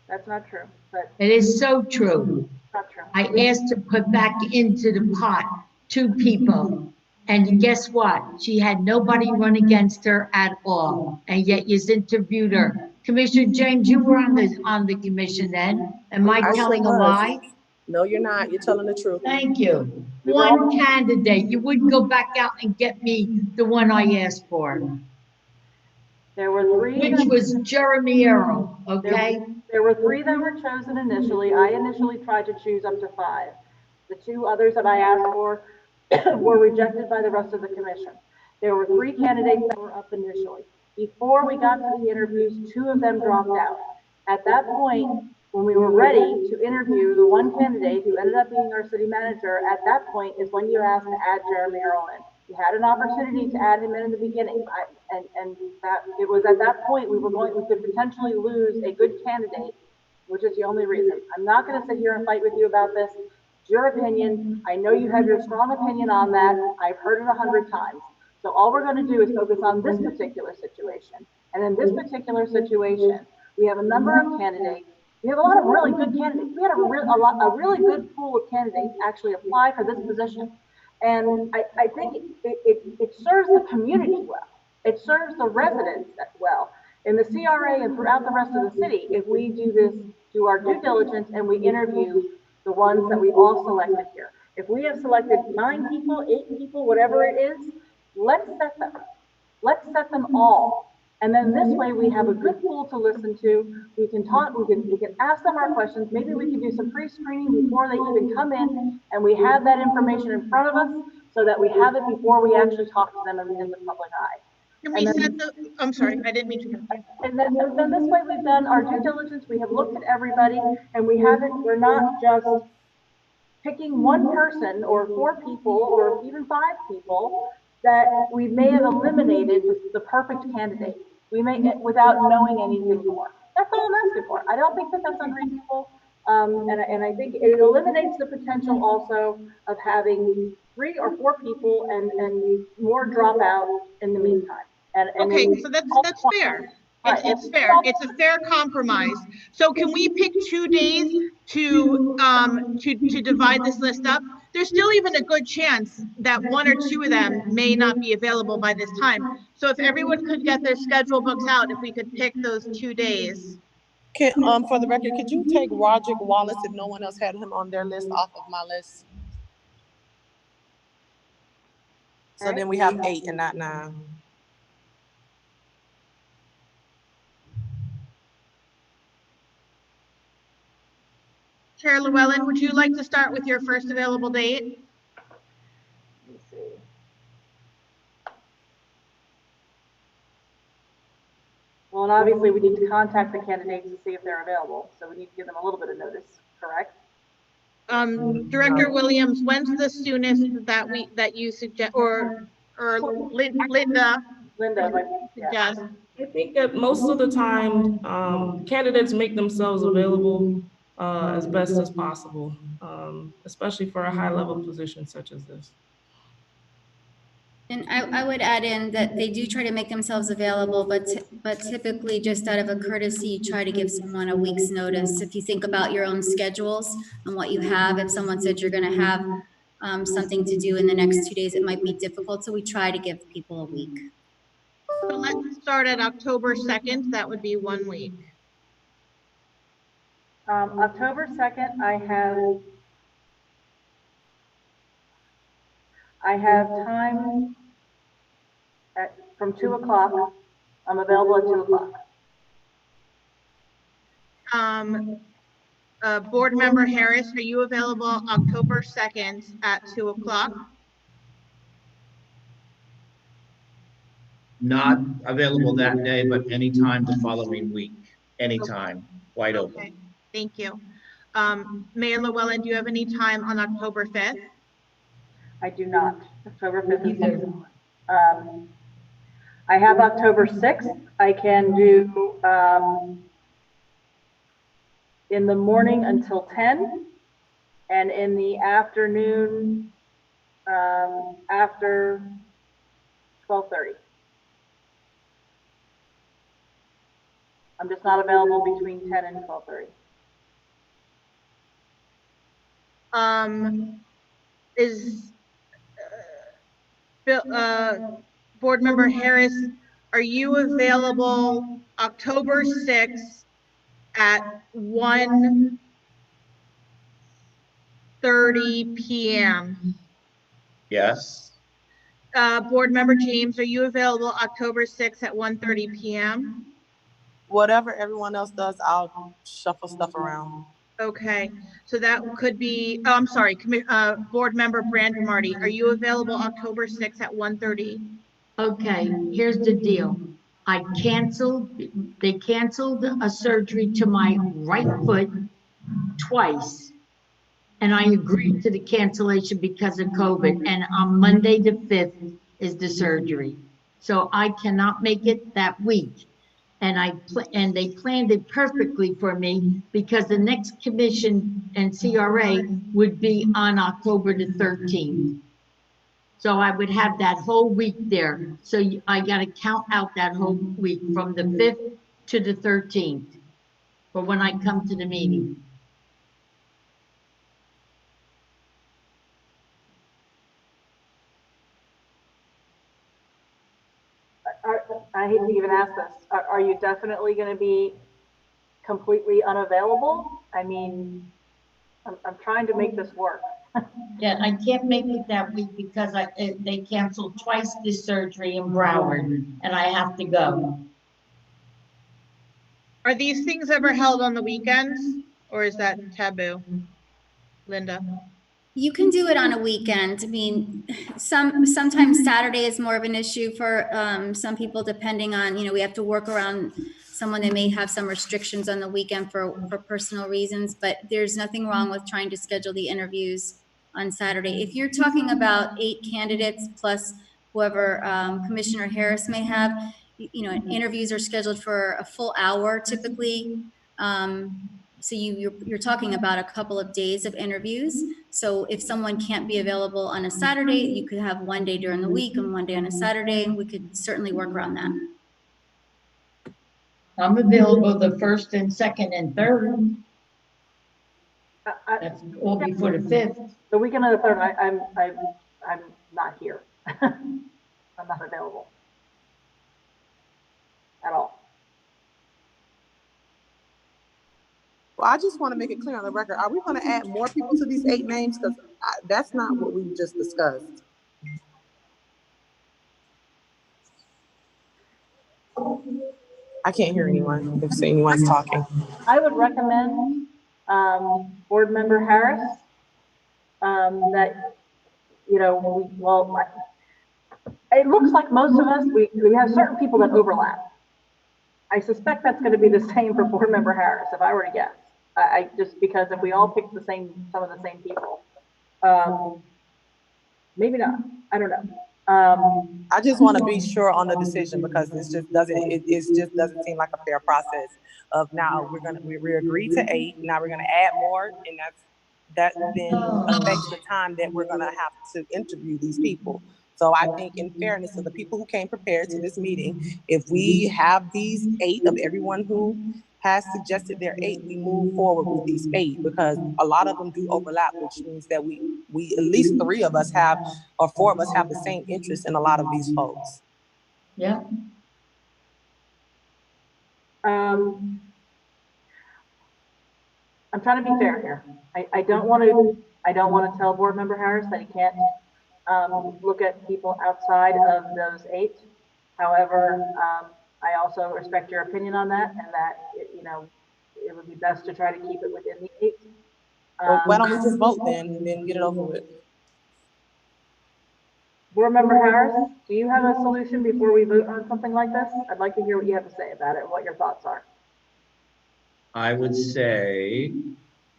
That's not true, but It is so true. not true. I asked to put back into the pot 2 people, and guess what? She had nobody run against her at all, and yet you interviewed her. Commissioner James, you were on the commission then. Am I telling a lie? No, you're not. You're telling the truth. Thank you. One candidate. You wouldn't go back out and get me the one I asked for, There were 3. which was Jeremy Earl, okay? There were 3 that were chosen initially. I initially tried to choose up to 5. The 2 others that I asked for were rejected by the rest of the commission. There were 3 candidates that were up initially. Before we got to the interviews, 2 of them dropped out. At that point, when we were ready to interview the one candidate who ended up being our city manager, at that point is when you asked to add Jeremy Earl in. You had an opportunity to add him in the beginning, and that it was at that point we could potentially lose a good candidate which is the only reason. I'm not going to sit here and fight with you about this. It's your opinion. I know you have your strong opinion on that. I've heard it 100 times. So all we're going to do is focus on this particular situation. And in this particular situation, we have a number of candidates. We have a lot of really good candidates. We had a really good pool of candidates actually apply for this position. And I think it serves the community well. It serves the residents well. In the CRA and throughout the rest of the city, if we do our due diligence and we interview the ones that we've all selected here. If we have selected 9 people, 8 people, whatever it is, let's set them. Let's set them all. And then this way we have a good pool to listen to. We can talk, we can ask them our questions. Maybe we can do some pre-screening before they even come in, and we have that information in front of us so that we have it before we actually talk to them in the public eye. Can we set the, I'm sorry, I didn't mean to. And then this way we've done our due diligence, we have looked at everybody, and we're not just picking one person or 4 people or even 5 people that we may have eliminated the perfect candidate. We may, without knowing anything more. That's all I'm asking for. I don't think that that's unreasonable. And I think it eliminates the potential also of having 3 or 4 people and more drop out in the meantime. And okay, so that's fair. It's fair. It's a fair compromise. So can we pick 2 days to divide this list up? There's still even a good chance that 1 or 2 of them may not be available by this time. So if everyone could get their schedule books out, if we could pick those 2 days. Can, for the record, could you take Roderick Wallace if no one else had him on their list off of my list? So then we have 8 and not 9. Chair Llewellyn, would you like to start with your first available date? Let me see. Well, and obviously we need to contact the candidates to see if they're available. So we need to give them a little bit of notice, correct? Director Williams, when's the soonest that you suggest, or Linda? Suggest? I think that most of the time, candidates make themselves available as best as possible, especially for a high-level position such as this. And I would add in that they do try to make themselves available, but typically just out of a courtesy, try to give someone a week's notice. If you think about your own schedules and what you have, if someone said you're going to have something to do in the next 2 days, it might be difficult. So we try to give people a week. So let's start at October 2nd. That would be 1 week. October 2nd, I have time from 2 o'clock. I'm available at 2 o'clock. Board Member Harris, are you available October 2nd at 2 o'clock? Not available that day, but anytime the following week, anytime, wide open. Okay, thank you. Mayor Llewellyn, do you have any time on October 5th? I do not. October 5th is I have October 6th. I can do in the morning until 10 and in the afternoon after 12:30. I'm just not available between 10 and 12:30. Board Member Harris, are you available October 6th at 1:30 p.m.? Yes. Board Member James, are you available October 6th at 1:30 p.m.? Whatever everyone else does, I'll shuffle stuff around. Okay, so that could be, oh, I'm sorry, Board Member Brandon Marty, are you available October 6th at 1:30? Okay, here's the deal. They canceled a surgery to my right foot twice. And I agreed to the cancellation because of COVID. And on Monday the 5th is the surgery. So I cannot make it that week. And they planned it perfectly for me because the next commission and CRA would be on October the 13th. So I would have that whole week there. So I got to count out that whole week from the 5th to the 13th for when I come to the meeting. I hate to even ask this. Are you definitely going to be completely unavailable? I mean, I'm trying to make this work. Yeah, I can't make it that week because they canceled twice this surgery in Broward, and I have to go. Are these things ever held on the weekends, or is that taboo? Linda? You can do it on a weekend. I mean, sometimes Saturday is more of an issue for some people, depending on, we have to work around someone that may have some restrictions on the weekend for personal reasons, but there's nothing wrong with trying to schedule the interviews on Saturday. If you're talking about 8 candidates plus whoever Commissioner Harris may have, interviews are scheduled for a full hour typically. So you're talking about a couple of days of interviews. So if someone can't be available on a Saturday, you could have one day during the week and one day on a Saturday. We could certainly work around that. I'm available the 1st and 2nd and 3rd. That's all before the 5th. The weekend of the 3rd, I'm not here. I'm not available at all. Well, I just want to make it clear on the record. Are we going to add more people to these 8 names? Because that's not what we just discussed. I can't hear anyone if anyone's talking. I would recommend Board Member Harris that, it looks like most of us, we have certain people that overlap. I suspect that's going to be the same for Board Member Harris, if I were to guess. I just because if we all pick some of the same people, maybe not. I don't know. I just want to be sure on the decision because it just doesn't seem like a fair process. Of now we agreed to 8. Now we're gonna add more, and that then affects the time that we're gonna have to interview these people. So I think in fairness to the people who came prepared to this meeting, if we have these 8 of everyone who has suggested their 8, we move forward with these 8 because a lot of them do overlap, which means that we at least 3 of us have, or 4 of us have the same interest in a lot of these folks. Yeah. I'm trying to be fair here. I don't want to tell Board Member Harris that he can't look at people outside of those 8. However, I also respect your opinion on that, and that it would be best to try to keep it within the 8. Well, why don't we just vote then and then get it over with? Board Member Harris, do you have a solution before we vote on something like this? I'd like to hear what you have to say about it and what your thoughts are. I would say,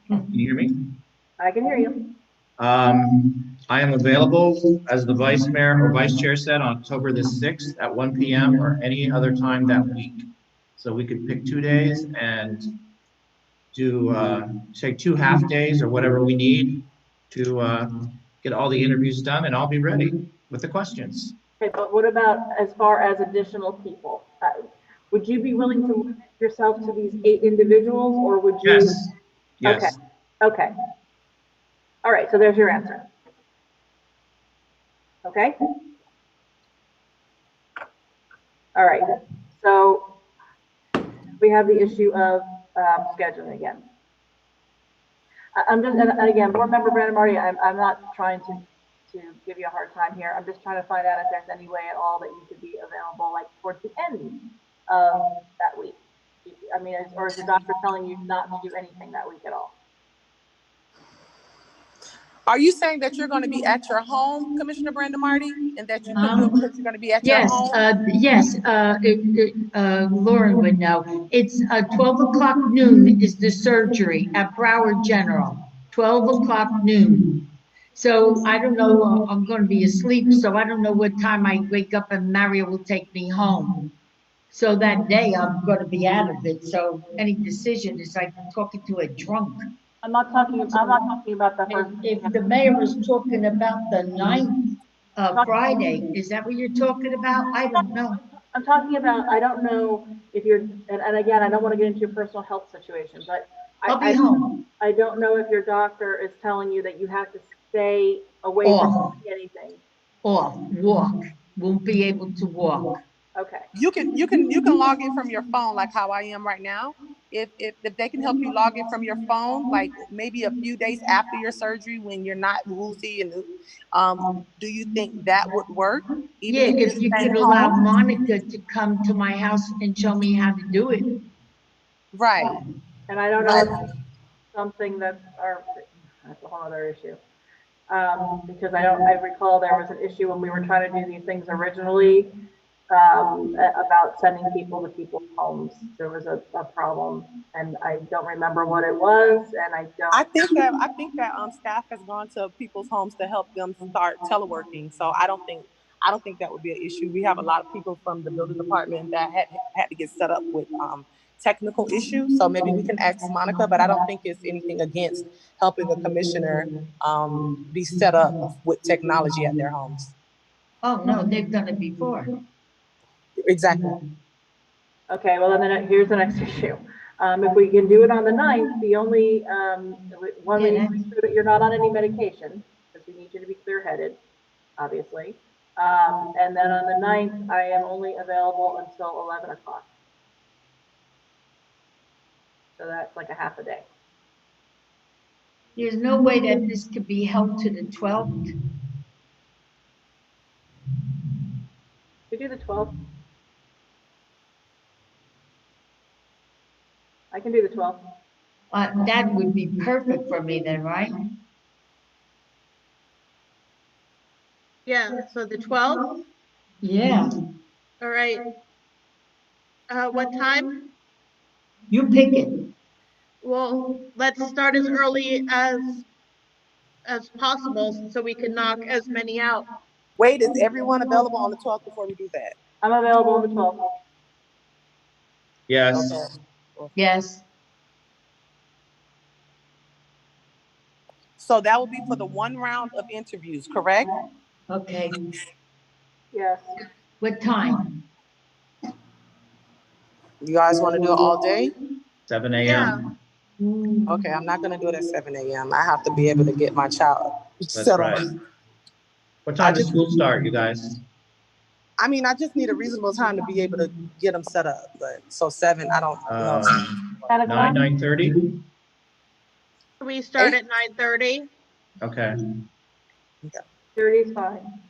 can you hear me? I can hear you. I am available, as the Vice Mayor or Vice Chair said, on October the 6th at 1 p.m. or any other time that week. So we could pick 2 days and do, say 2 half days or whatever we need to get all the interviews done, and I'll be ready with the questions. Okay, but what about as far as additional people? Would you be willing to limit yourself to these 8 individuals, or would you? Yes. Yes. Okay. All right, so there's your answer. Okay. All right, so we have the issue of scheduling again. I'm just, and again, Board Member Brandon Marty, I'm not trying to give you a hard time here. I'm just trying to find out if there's any way at all that you could be available, like towards the end of that week. I mean, or is the doctor telling you not to do anything that week at all? Are you saying that you're going to be at your home, Commissioner Brandon Marty, and that you could do it because you're going to be at your home? Yes, Lauren would know. It's 12 o'clock noon is the surgery at Broward General, 12 o'clock noon. So I don't know, I'm going to be asleep, so I don't know what time I wake up and Mario will take me home. So that day I'm gonna be out of it, so any decision is like talking to a drunk. I'm not talking about the first. If the mayor was talking about the 9th, Friday, is that what you're talking about? I don't know. I'm talking about, I don't know if you're, and again, I don't want to get into your personal health situation, but I'll be home. I don't know if your doctor is telling you that you have to stay away Off. from anything. Walk, won't be able to walk. Okay. You can log in from your phone like how I am right now. If they can help you log in from your phone, like maybe a few days after your surgery when you're not woozy and do you think that would work? Even Yeah, if you stay could allow home? Monica to come to my house and show me how to do it. Right. And I don't know if that's something that's a whole other issue. Because I recall there was an issue when we were trying to do these things originally, about sending people to people's homes. There was a problem, and I don't remember what it was, and I think that staff has gone to people's homes to help them start teleworking. So I don't think that would be an issue. We have a lot of people from the building department that had to get set up with technical issues. So maybe we can ask Monica, but I don't think it's anything against helping a commissioner be set up with technology at their homes. Oh, no, they've done it before. Exactly. Okay, well, then here's the next issue. If we can do it on the 9th, the only, one, we need to make sure that you're not on any medication, because we need you to be clear-headed, obviously. And then on the 9th, I am only available until 11 o'clock. So that's like a half a day. There's no way that this could be held to the 12th. We do the 12th. I can do the 12th. That would be perfect for me then, right? Yeah, so the 12th, Yeah, all right. What time? you pick it. Well, let's start as early as possible so we can knock as many out. Wait, is everyone available on the 12th before we do that? I'm available on the 12th. Yes. Okay. Yes, So that will be for the one round of interviews, correct? okay. Yes. What time? You guys want to do it all day? 7 Yeah, a.m. Okay, I'm not going to do it at 7 a.m. I have to be able to get my child That's set right. up. What time does school start, you guys? I mean, I just need a reasonable time to be able to get them set up. But so 7, I don't know. 10 o'clock? 9:30? we start at 9:30. Okay. 30 is fine.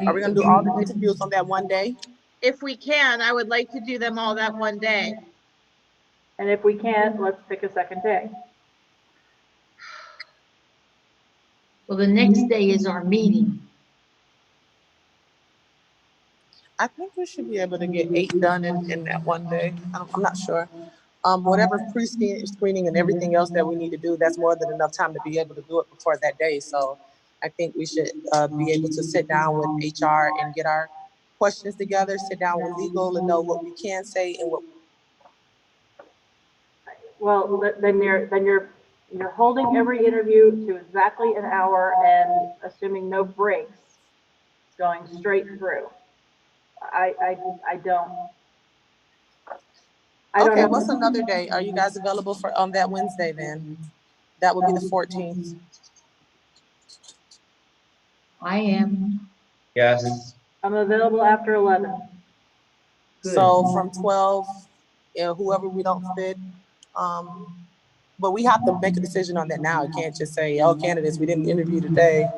Are we going to do all the interviews on that one day? If we can, I would like to do them all that one day. And if we can't, let's pick a second day. Well, the next day is our meeting. I think we should be able to get 8 done in that one day. I'm not sure. Whatever pre-screening and everything else that we need to do, that's more than enough time to be able to do it before that day. So I think we should be able to sit down with HR and get our questions together, sit down with legal and know what we can say and what. Well, then you're holding every interview to exactly an hour and assuming no breaks, going straight through. I don't Okay, know. what's another day? Are you guys available for on that Wednesday then? That would be the 14th. I am. Yes. I'm available after 11. Good. So from 12, whoever we don't fit, but we have to make a decision on that now. I can't just say, oh, candidates, we didn't interview today.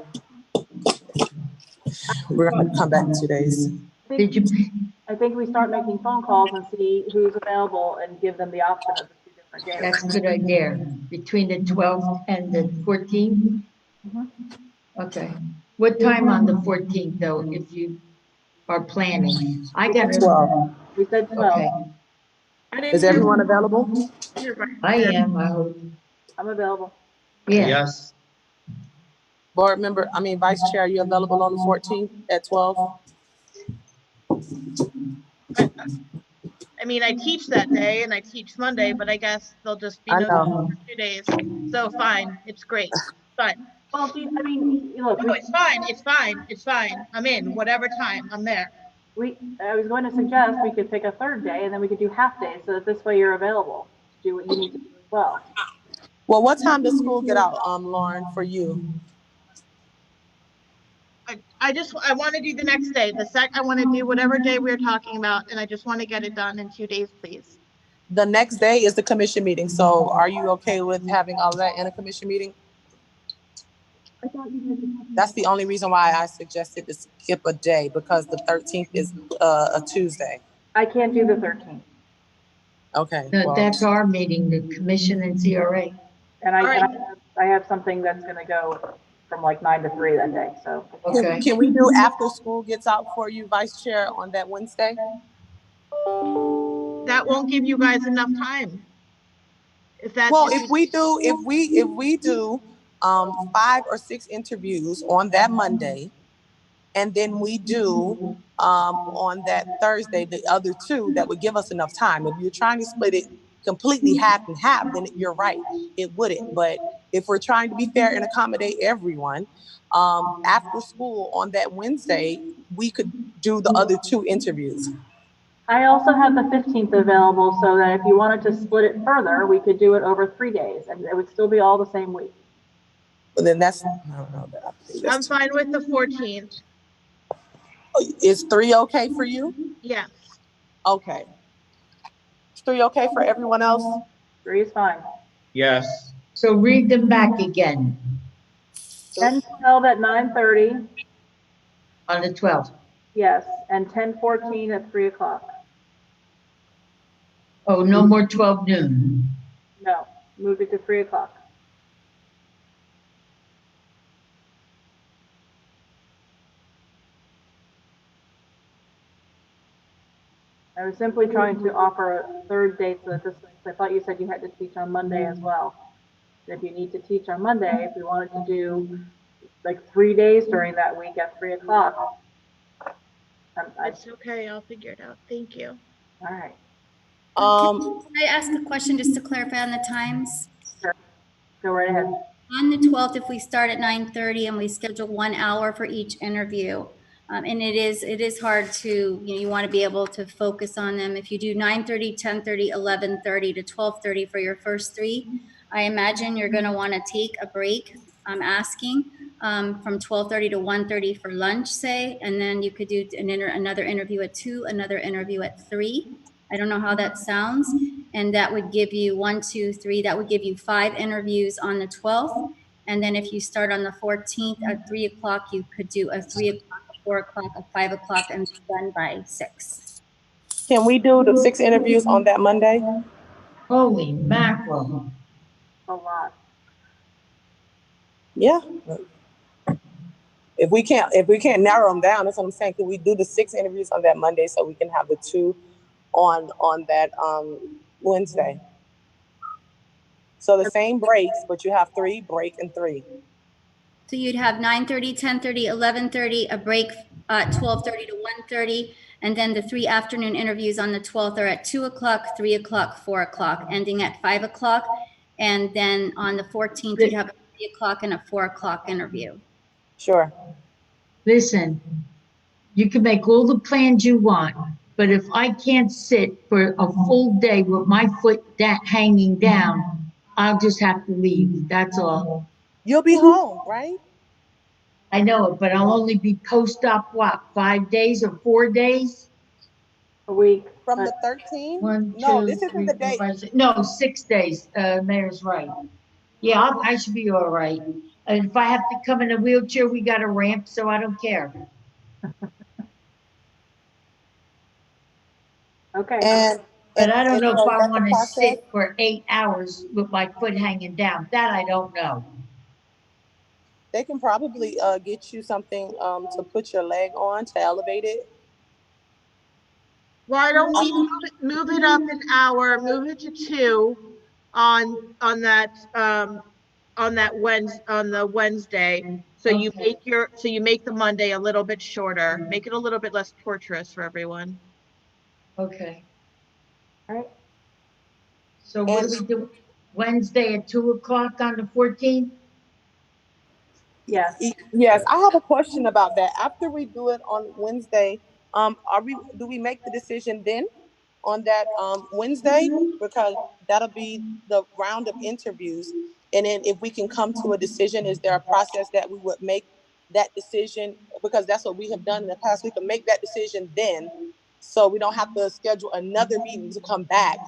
We're gonna come back in 2 days. Did you, I think we start making phone calls and see who's available and give them the option of the 2 different days. that's a good idea. Between the 12th and the 14th? Okay. What time on the 14th though, if you are planning? I got 12. We said 12. Okay, I didn't Is hear- everyone available? hear right I there. am, I hope. I'm available. Yeah, Yes. Board member, Vice Chair, are you available on the 14th at 12? mean, I teach that day and I teach Monday, but I guess they'll just be I no know. 2 days. So fine, it's great, fine. Well, I mean, look, No, it's fine, it's fine, it's fine. I'm in, whatever time, I'm there. I was going to suggest we could pick a third day and then we could do half days so that this way you're available to do what you need to do as well. Well, what time does school get out, Lauren, for you? I want to do the next day. I want to do whatever day we're talking about, and I just want to get it done in 2 days, please. The next day is the commission meeting, so are you okay with having all of that in a commission meeting? That's the only reason why I suggested to skip a day, because the 13th is a Tuesday. I can't do the 13th. Okay. No, well, that's our meeting, the commission and CRA. And All right. I have something that's going to go from like 9 to 3 that day. So Okay. Can we do after school gets out for you, Vice Chair, on that Wednesday? That won't give you guys enough time. Well, if we do 5 or 6 interviews on that Monday, and then we do on that Thursday the other 2, that would give us enough time. If you're trying to split it completely half and half, then you're right, it wouldn't. But if we're trying to be fair and accommodate everyone, after school on that Wednesday, we could do the other 2 interviews. I also have the 15th available, so that if you wanted to split it further, we could do it over 3 days and it would still be all the same week. But then that's, I'm fine with the 14th. Is 3 okay for you? Yes. Okay. Is 3 okay for everyone else? 3 is fine. Yes. So read them back again 10:12 at 9:30. on the 12th. Yes, and 10:14 at 3 o'clock. Oh, no more 12 noon. No, move it to 3 o'clock. I was simply trying to offer a third date so that this, I thought you said you had to teach on Monday as well. If you need to teach on Monday, if we wanted to do like 3 days during that week at 3 o'clock. It's okay, I'll figure it out. Thank you. All right. Can I ask a question just to clarify on the times? Sure. Go right ahead. On the 12th, if we start at 9:30 and we schedule 1 hour for each interview, and it is hard to, you want to be able to focus on them. If you do 9:30, 10:30, 11:30 to 12:30 for your first 3, I imagine you're going to want to take a break. I'm asking from 12:30 to 1:30 for lunch, say, and then you could do another interview at 2, another interview at 3. I don't know how that sounds. And that would give you 1, 2, 3. That would give you 5 interviews on the 12th. And then if you start on the 14th at 3 o'clock, you could do a 3 o'clock, a 4 o'clock, a 5 o'clock, and be done by 6. Can we do the 6 interviews on that Monday? Holy mackerel. A lot. Yeah. If we can't narrow them down, that's what I'm saying. Can we do the 6 interviews on that Monday so we can have the 2 on that Wednesday? So the same breaks, but you have 3 break and 3. So you'd have 9:30, 10:30, 11:30, a break at 12:30 to 1:30, and then the 3 afternoon interviews on the 12th are at 2 o'clock, 3 o'clock, 4 o'clock, ending at 5 o'clock. And then on the 14th, you'd have a 3 o'clock and a 4 o'clock interview. Sure. Listen, you can make all the plans you want, but if I can't sit for a full day with my foot hanging down, I'll just have to leave. That's all. You'll be home, right? I know it, but I'll only be post-op, what, 5 days or 4 days? A week. From the 13th? 1, 2, No, this 3, isn't the 4, date. 5, 6. No, 6 days. Mayor's right. Yeah, I should be all right. And if I have to come in a wheelchair, we got a ramp, so I don't care. Okay. But I don't know so if I that's the want to process? sit for 8 hours with my foot hanging down. That I don't know. They can probably get you something to put your leg on to elevate it. Why don't we move it up an hour, move it to 2 on that Wednesday. So you make the Monday a little bit shorter, make it a little bit less torturous for everyone. Okay. All right. So what do we do? Wednesday at 2 o'clock on the 14th? Yes. Yes, I have a question about that. After we do it on Wednesday, do we make the decision then on that Wednesday? Because that'll be the round of interviews. And then if we can come to a decision, is there a process that we would make that decision? Because that's what we have done in the past. We can make that decision then, so we don't have to schedule another meeting to come back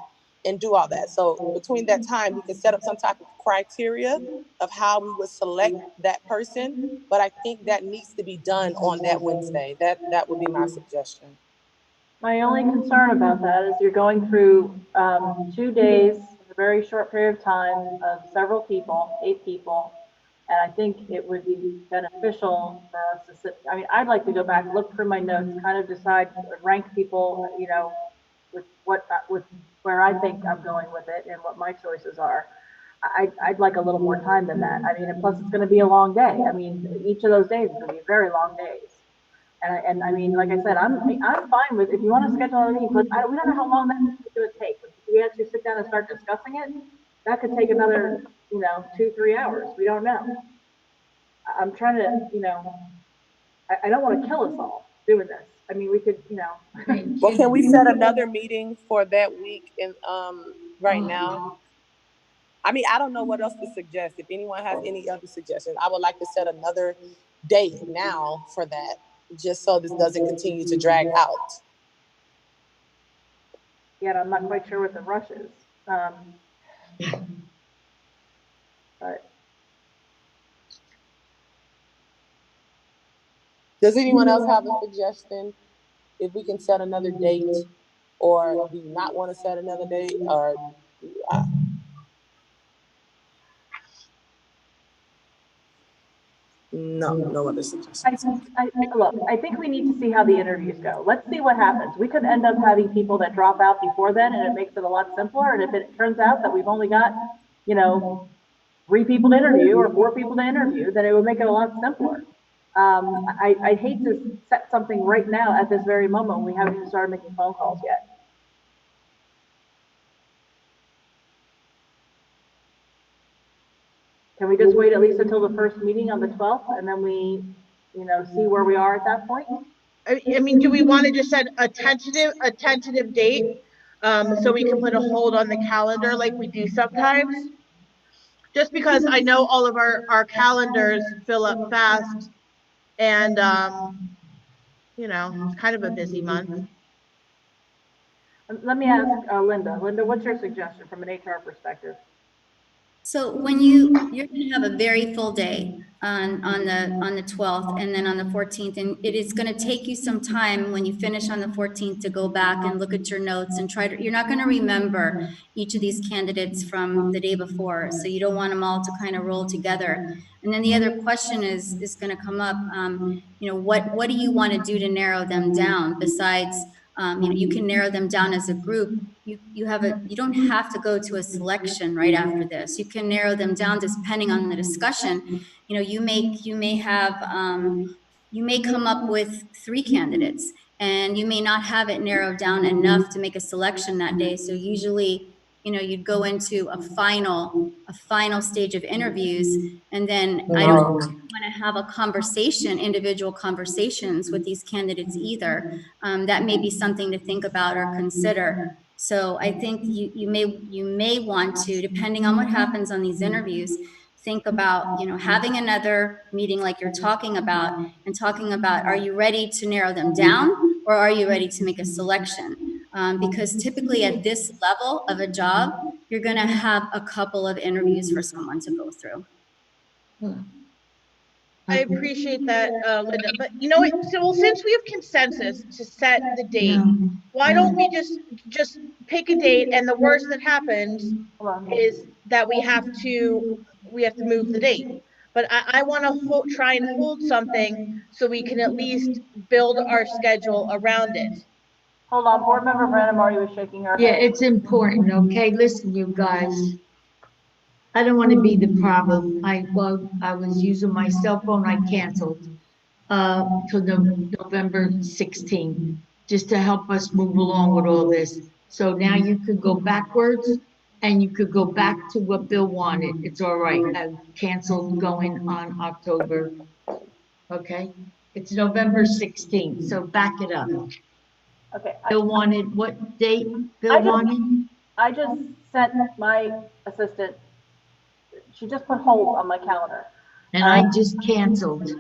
and do all that. So between that time, we can set up some type of criteria of how we would select that person. But I think that needs to be done on that Wednesday. That would be my suggestion. My only concern about that is you're going through 2 days, a very short period of time of several people, 8 people. And I think it would be beneficial for us to sit, I mean, I'd like to go back, look through my notes, kind of decide, rank people, you know, with where I think I'm going with it and what my choices are. I'd like a little more time than that. I mean, and plus it's going to be a long day. I mean, each of those days is going to be very long days. And I mean, like I said, I'm fine with, if you want to schedule a meeting, but we don't know how long that's going to take. If we actually sit down and start discussing it, that could take another, 2-3 hours. We don't know. I'm trying to, I don't want to kill us all doing this. I mean, we could, Well, can we set another meeting for that week and right now? I mean, I don't know what else to suggest. If anyone has any other suggestions, I would like to set another date now for that, just so this doesn't continue to drag out. Yet I'm not quite sure what the rush is. But does anyone else have a suggestion? If we can set another date, or do you not want to set another date, or no other suggestions. Look, I think we need to see how the interviews go. Let's see what happens. We could end up having people that drop out before then, and it makes it a lot simpler. And if it turns out that we've only got, 3 people to interview or 4 people to interview, then it would make it a lot simpler. I hate to set something right now at this very moment when we haven't even started making phone calls yet. Can we just wait at least until the first meeting on the 12th and then we, see where we are at that point? I mean, do we want to just set a tentative date, so we can put a hold on the calendar like we do sometimes? Just because I know all of our calendars fill up fast, and it's kind of a busy month. Let me ask Linda. Linda, what's your suggestion from an HR perspective? So when you're going to have a very full day on the 12th and then on the 14th, and it is going to take you some time when you finish on the 14th to go back and look at your notes and you're not going to remember each of these candidates from the day before, so you don't want them all to kind of roll together. And then the other question is going to come up, what do you want to do to narrow them down besides, you can narrow them down as a group. You don't have to go to a selection right after this. You can narrow them down depending on the discussion. You may come up with 3 candidates, and you may not have it narrowed down enough to make a selection that day. So usually, you'd go into a final stage of interviews, and then I don't want to have a conversation, individual conversations with these candidates either. That may be something to think about or consider. So I think you may want to, depending on what happens on these interviews, think about, having another meeting like you're talking about, and talking about, are you ready to narrow them down, or are you ready to make a selection? Because typically at this level of a job, you're going to have a couple of interviews for someone to go through. I appreciate that, Linda. But so since we have consensus to set the date, why don't we just pick a date, and the worst that happens is that we have to move the date. But I want to try and hold something so we can at least build our schedule around it. Hold on, Board Member Brennan Marty was shaking her head. Yeah, it's important, okay? Listen, you guys. I don't want to be the problem. I was using my cell phone. I canceled till November 16th, just to help us move along with all this. So now you could go backwards and you could go back to what Bill wanted. It's all right. I've canceled going on October. Okay, it's November 16th, so back it up. Okay, Bill wanted, what date Bill I just- wanted? I just sent my assistant, she just put hold on my calendar. And I just canceled.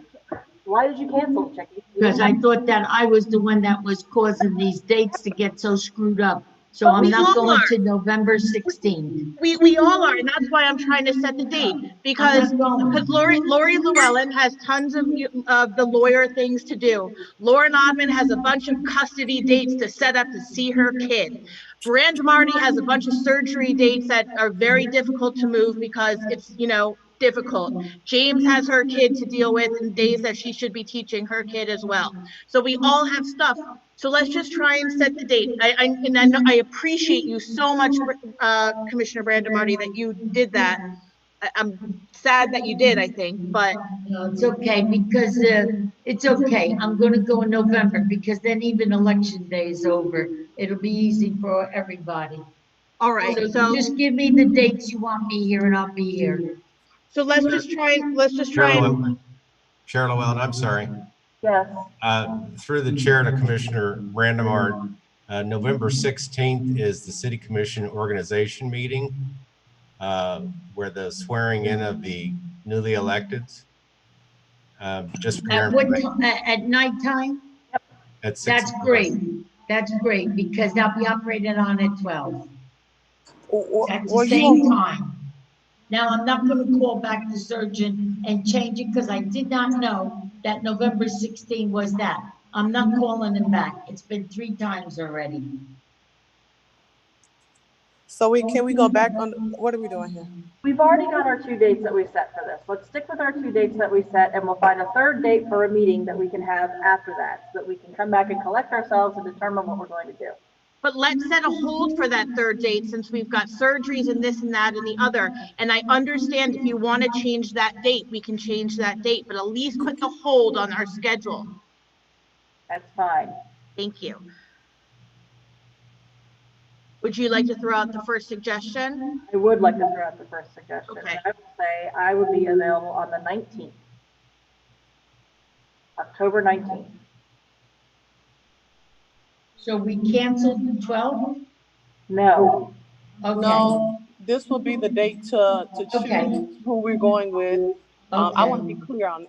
Why did you cancel, Chicky? Because I thought that I was the one that was causing these dates to get so screwed up. So But I'm we not all going are. to November 16th. We all are, and that's why I'm trying to set the date, because I'm not going. Lori Llewellyn has tons of the lawyer things to do. Lauren Odman has a bunch of custody dates to set up to see her kid. Brand Marty has a bunch of surgery dates that are very difficult to move because it's, difficult. James has her kid to deal with in days that she should be teaching her kid as well. So we all have stuff. So let's just try and set the date. I appreciate you so much, Commissioner Brandon Marty, that you did that. I'm sad that you did, I think, but No, it's okay because it's okay. I'm going to go in November because then even election day is over. It'll be easy for everybody. all right. So So just give me the dates you want me here and I'll be here. let's just try and Chair Llewellyn, I'm sorry. Yes, Through the chair to Commissioner Brandimart, November 16th is the City Commission organization meeting, where the swearing in of the newly electeds. Just for your At what information, time? At nighttime? at 6 That's great. That's great because I'll be operating on at 12. That's the same time. Now, I'm not going to call back the surgeon and change it because I did not know that November 16 was that. I'm not calling him back. It's been 3 times already. So can we go back on, what are we doing here? we've already got our 2 dates that we set for this. Let's stick with our 2 dates that we set, and we'll find a third date for a meeting that we can have after that, so that we can come back and collect ourselves and determine what we're going to do. but let's set a hold for that third date since we've got surgeries and this and that and the other. And I understand if you want to change that date, we can change that date, but at least put the hold on our schedule. That's fine. Thank you. Would you like to throw out the first suggestion? I would like to throw out the first suggestion. Okay. I would say I would be available on the 19th. October 19th. So we canceled the 12th? No, Okay. No, this will be the date to Okay. choose who we're going with. I Okay. want to be clear on,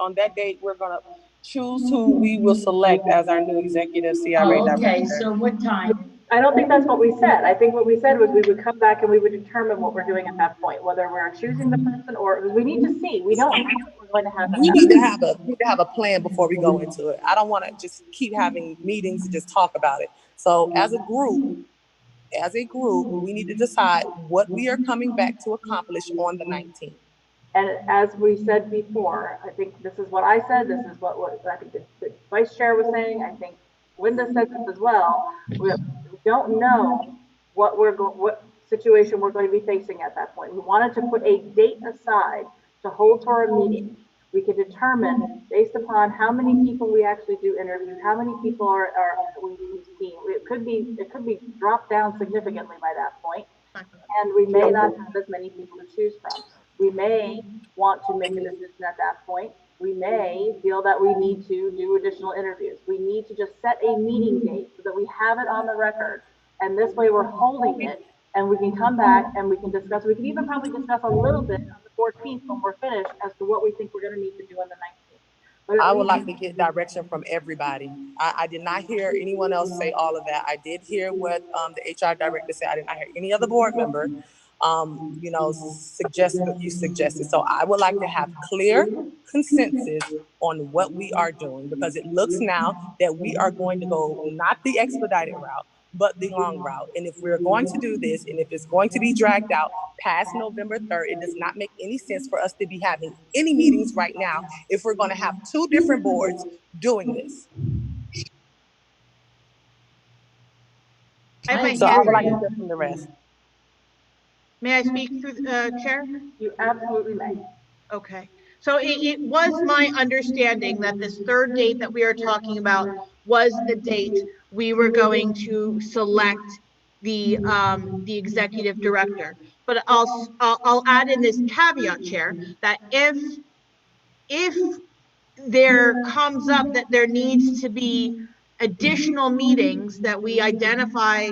on that date, we're going to choose who we will select as our new executive CRA Oh, director. okay, so what time? I don't think that's what we said. I think what we said was we would come back and we would determine what we're doing at that point, whether we're choosing the person or, because we need to see, we don't know what we're going to have. We need to have a plan before we go into it. I don't want to just keep having meetings and just talk about it. So as a group, we need to decide what we are coming back to accomplish on the 19th. And as we said before, I think this is what I said, this is what I think the vice chair was saying, I think Linda said this as well. We don't know what situation we're going to be facing at that point. We wanted to put a date aside to hold for a meeting. We could determine based upon how many people we actually do interviews, how many people are we've seen. It could be dropped down significantly by that point, and we may not have as many people to choose from. We may want to make a decision at that point. We may feel that we need to do additional interviews. We need to just set a meeting date so that we have it on the record. And this way we're holding it and we can come back and we can discuss. We can even probably discuss a little bit on the 14th when we're finished as to what we think we're going to need to do on the 19th. But I would like to get direction from everybody. I did not hear anyone else say all of that. I did hear what the HR director said. I did not hear any other board member suggest what you suggested. So I would like to have clear consensus on what we are doing, because it looks now that we are going to go not the expedited route, but the long route. And if we're going to do this, and if it's going to be dragged out past November 3rd, it does not make any sense for us to be having any meetings right now if we're going to have 2 different boards doing this. So I would like to hear from the rest. May I speak through the chair? you absolutely may. Okay, so it was my understanding that this third date that we are talking about was the date we were going to select the executive director. But I'll add in this caveat, Chair, that if there comes up that there needs to be additional meetings that we identify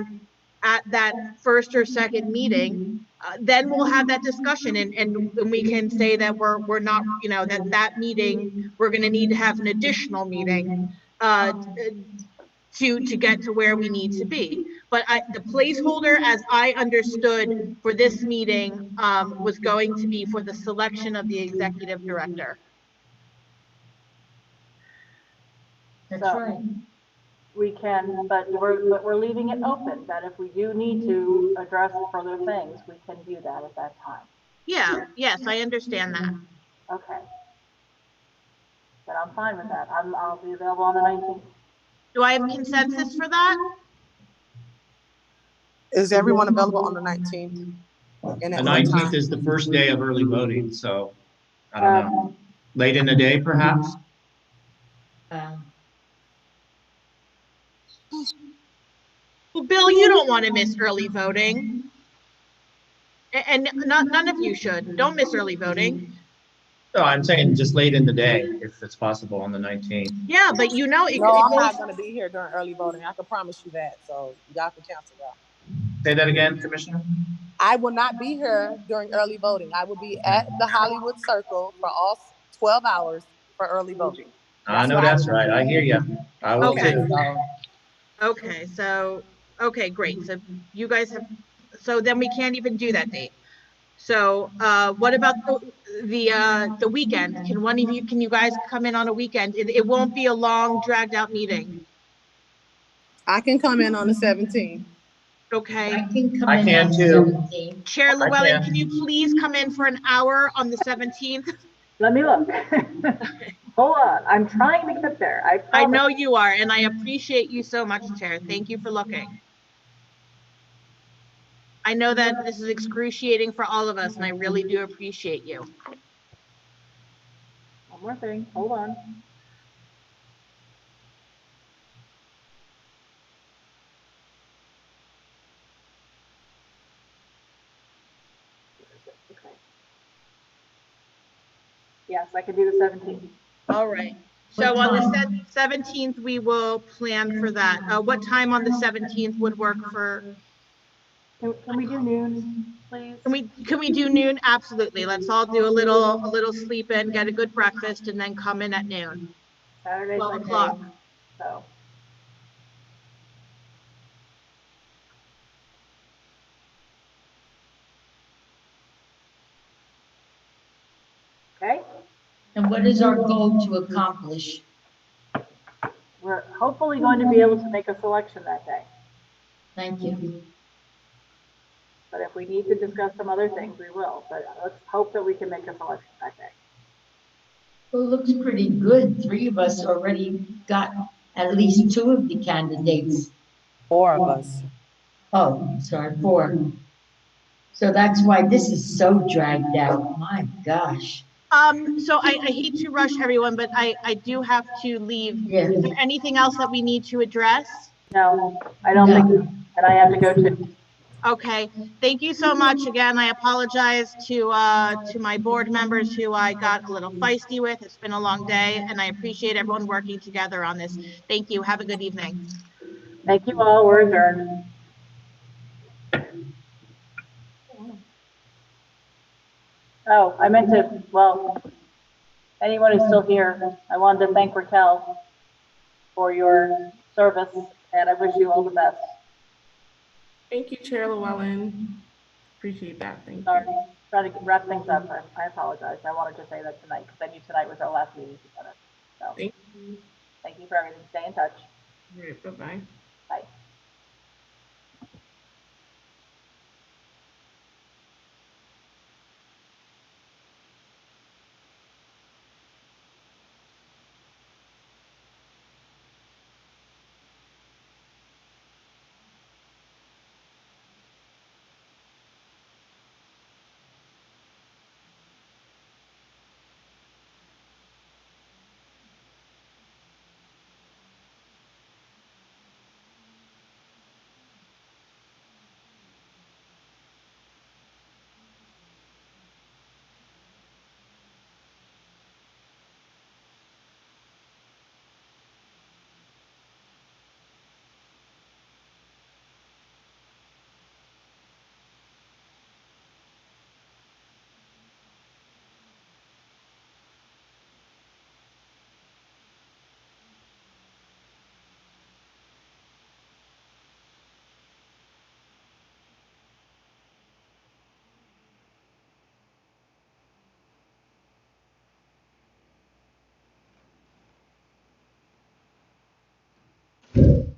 at that first or second meeting, then we'll have that discussion, and we can say that we're not, you know, that meeting, we're going to need to have an additional meeting to get to where we need to be. But the placeholder, as I understood for this meeting, was going to be for the selection of the executive director. That's So right. we can, but we're leaving it open that if we do need to address further things, we can do that at that time. Yeah, yes, I understand that. Okay. But I'm fine with that. I'll be available on the 19th. Do I have consensus for that? Is everyone available on the 19th? And The at what 19th time? is the first day of early voting, so I don't know. Late in the day, perhaps? Well, Bill, you don't want to miss early voting. And none of you should. Don't miss early voting. No, I'm saying just late in the day, if it's possible on the 19th. Yeah, but you know, No, I'm not going to be here during early voting. I can promise you that. So y'all can cancel that. Say that again, Commissioner? I will not be here during early voting. I will be at the Hollywood Circle for all 12 hours for early voting. I know that's right. I hear you. I will Okay. too. Okay, so, okay, great. So you guys have, so then we can't even do that date. So what about the weekend? Can you guys come in on a weekend? It won't be a long dragged out meeting. I can come in on the 17th. Okay. I can come I in can on too. 17. Chair I Llewellyn, can. can you please come in for an hour on the 17th? Let me look. Hold on. I'm trying to get there. I I promise. know you are, and I appreciate you so much, Chair. Thank you for looking. I know that this is excruciating for all of us, and I really do appreciate you. One more thing. Hold on. Okay. Yes, I can do the 17th. All right. So on the 17th, we will plan for that. What time on the 17th would work for? Can we do noon, please? Can we do noon? Absolutely. Let's all do a little sleep in, get a good breakfast, and then come in at noon. Saturday's 12 my day, o'clock. so. Okay, And what is our goal to accomplish? we're hopefully going to be able to make a selection that day. Thank you. But if we need to discuss some other things, we will. But let's hope that we can make a selection that day. Well, it looks pretty good. 3 of us already got at least 2 of the candidates. 4 of us. Oh, sorry, 4. So that's why this is so dragged out. My gosh. So I hate to rush everyone, but I do have to leave. Yeah. Is there anything else that we need to address? No, I don't think, and I have to go to. Okay, thank you so much. Again, I apologize to my board members who I got a little feisty with. It's been a long day, and I appreciate everyone working together on this. Thank you. Have a good evening. Thank you all. We're adjourned. Oh, I meant to, well, anyone who's still here, I wanted to thank Raquel for your service, and I wish you all the best. Thank you, Chair Llewellyn. Appreciate that. Thank Sorry, you. trying to wrap things up. I apologize. I wanted to say that tonight because I knew tonight was our last meeting together. So Thank you. thank you for everything. Stay in touch. All right, bye-bye. Bye. Aye.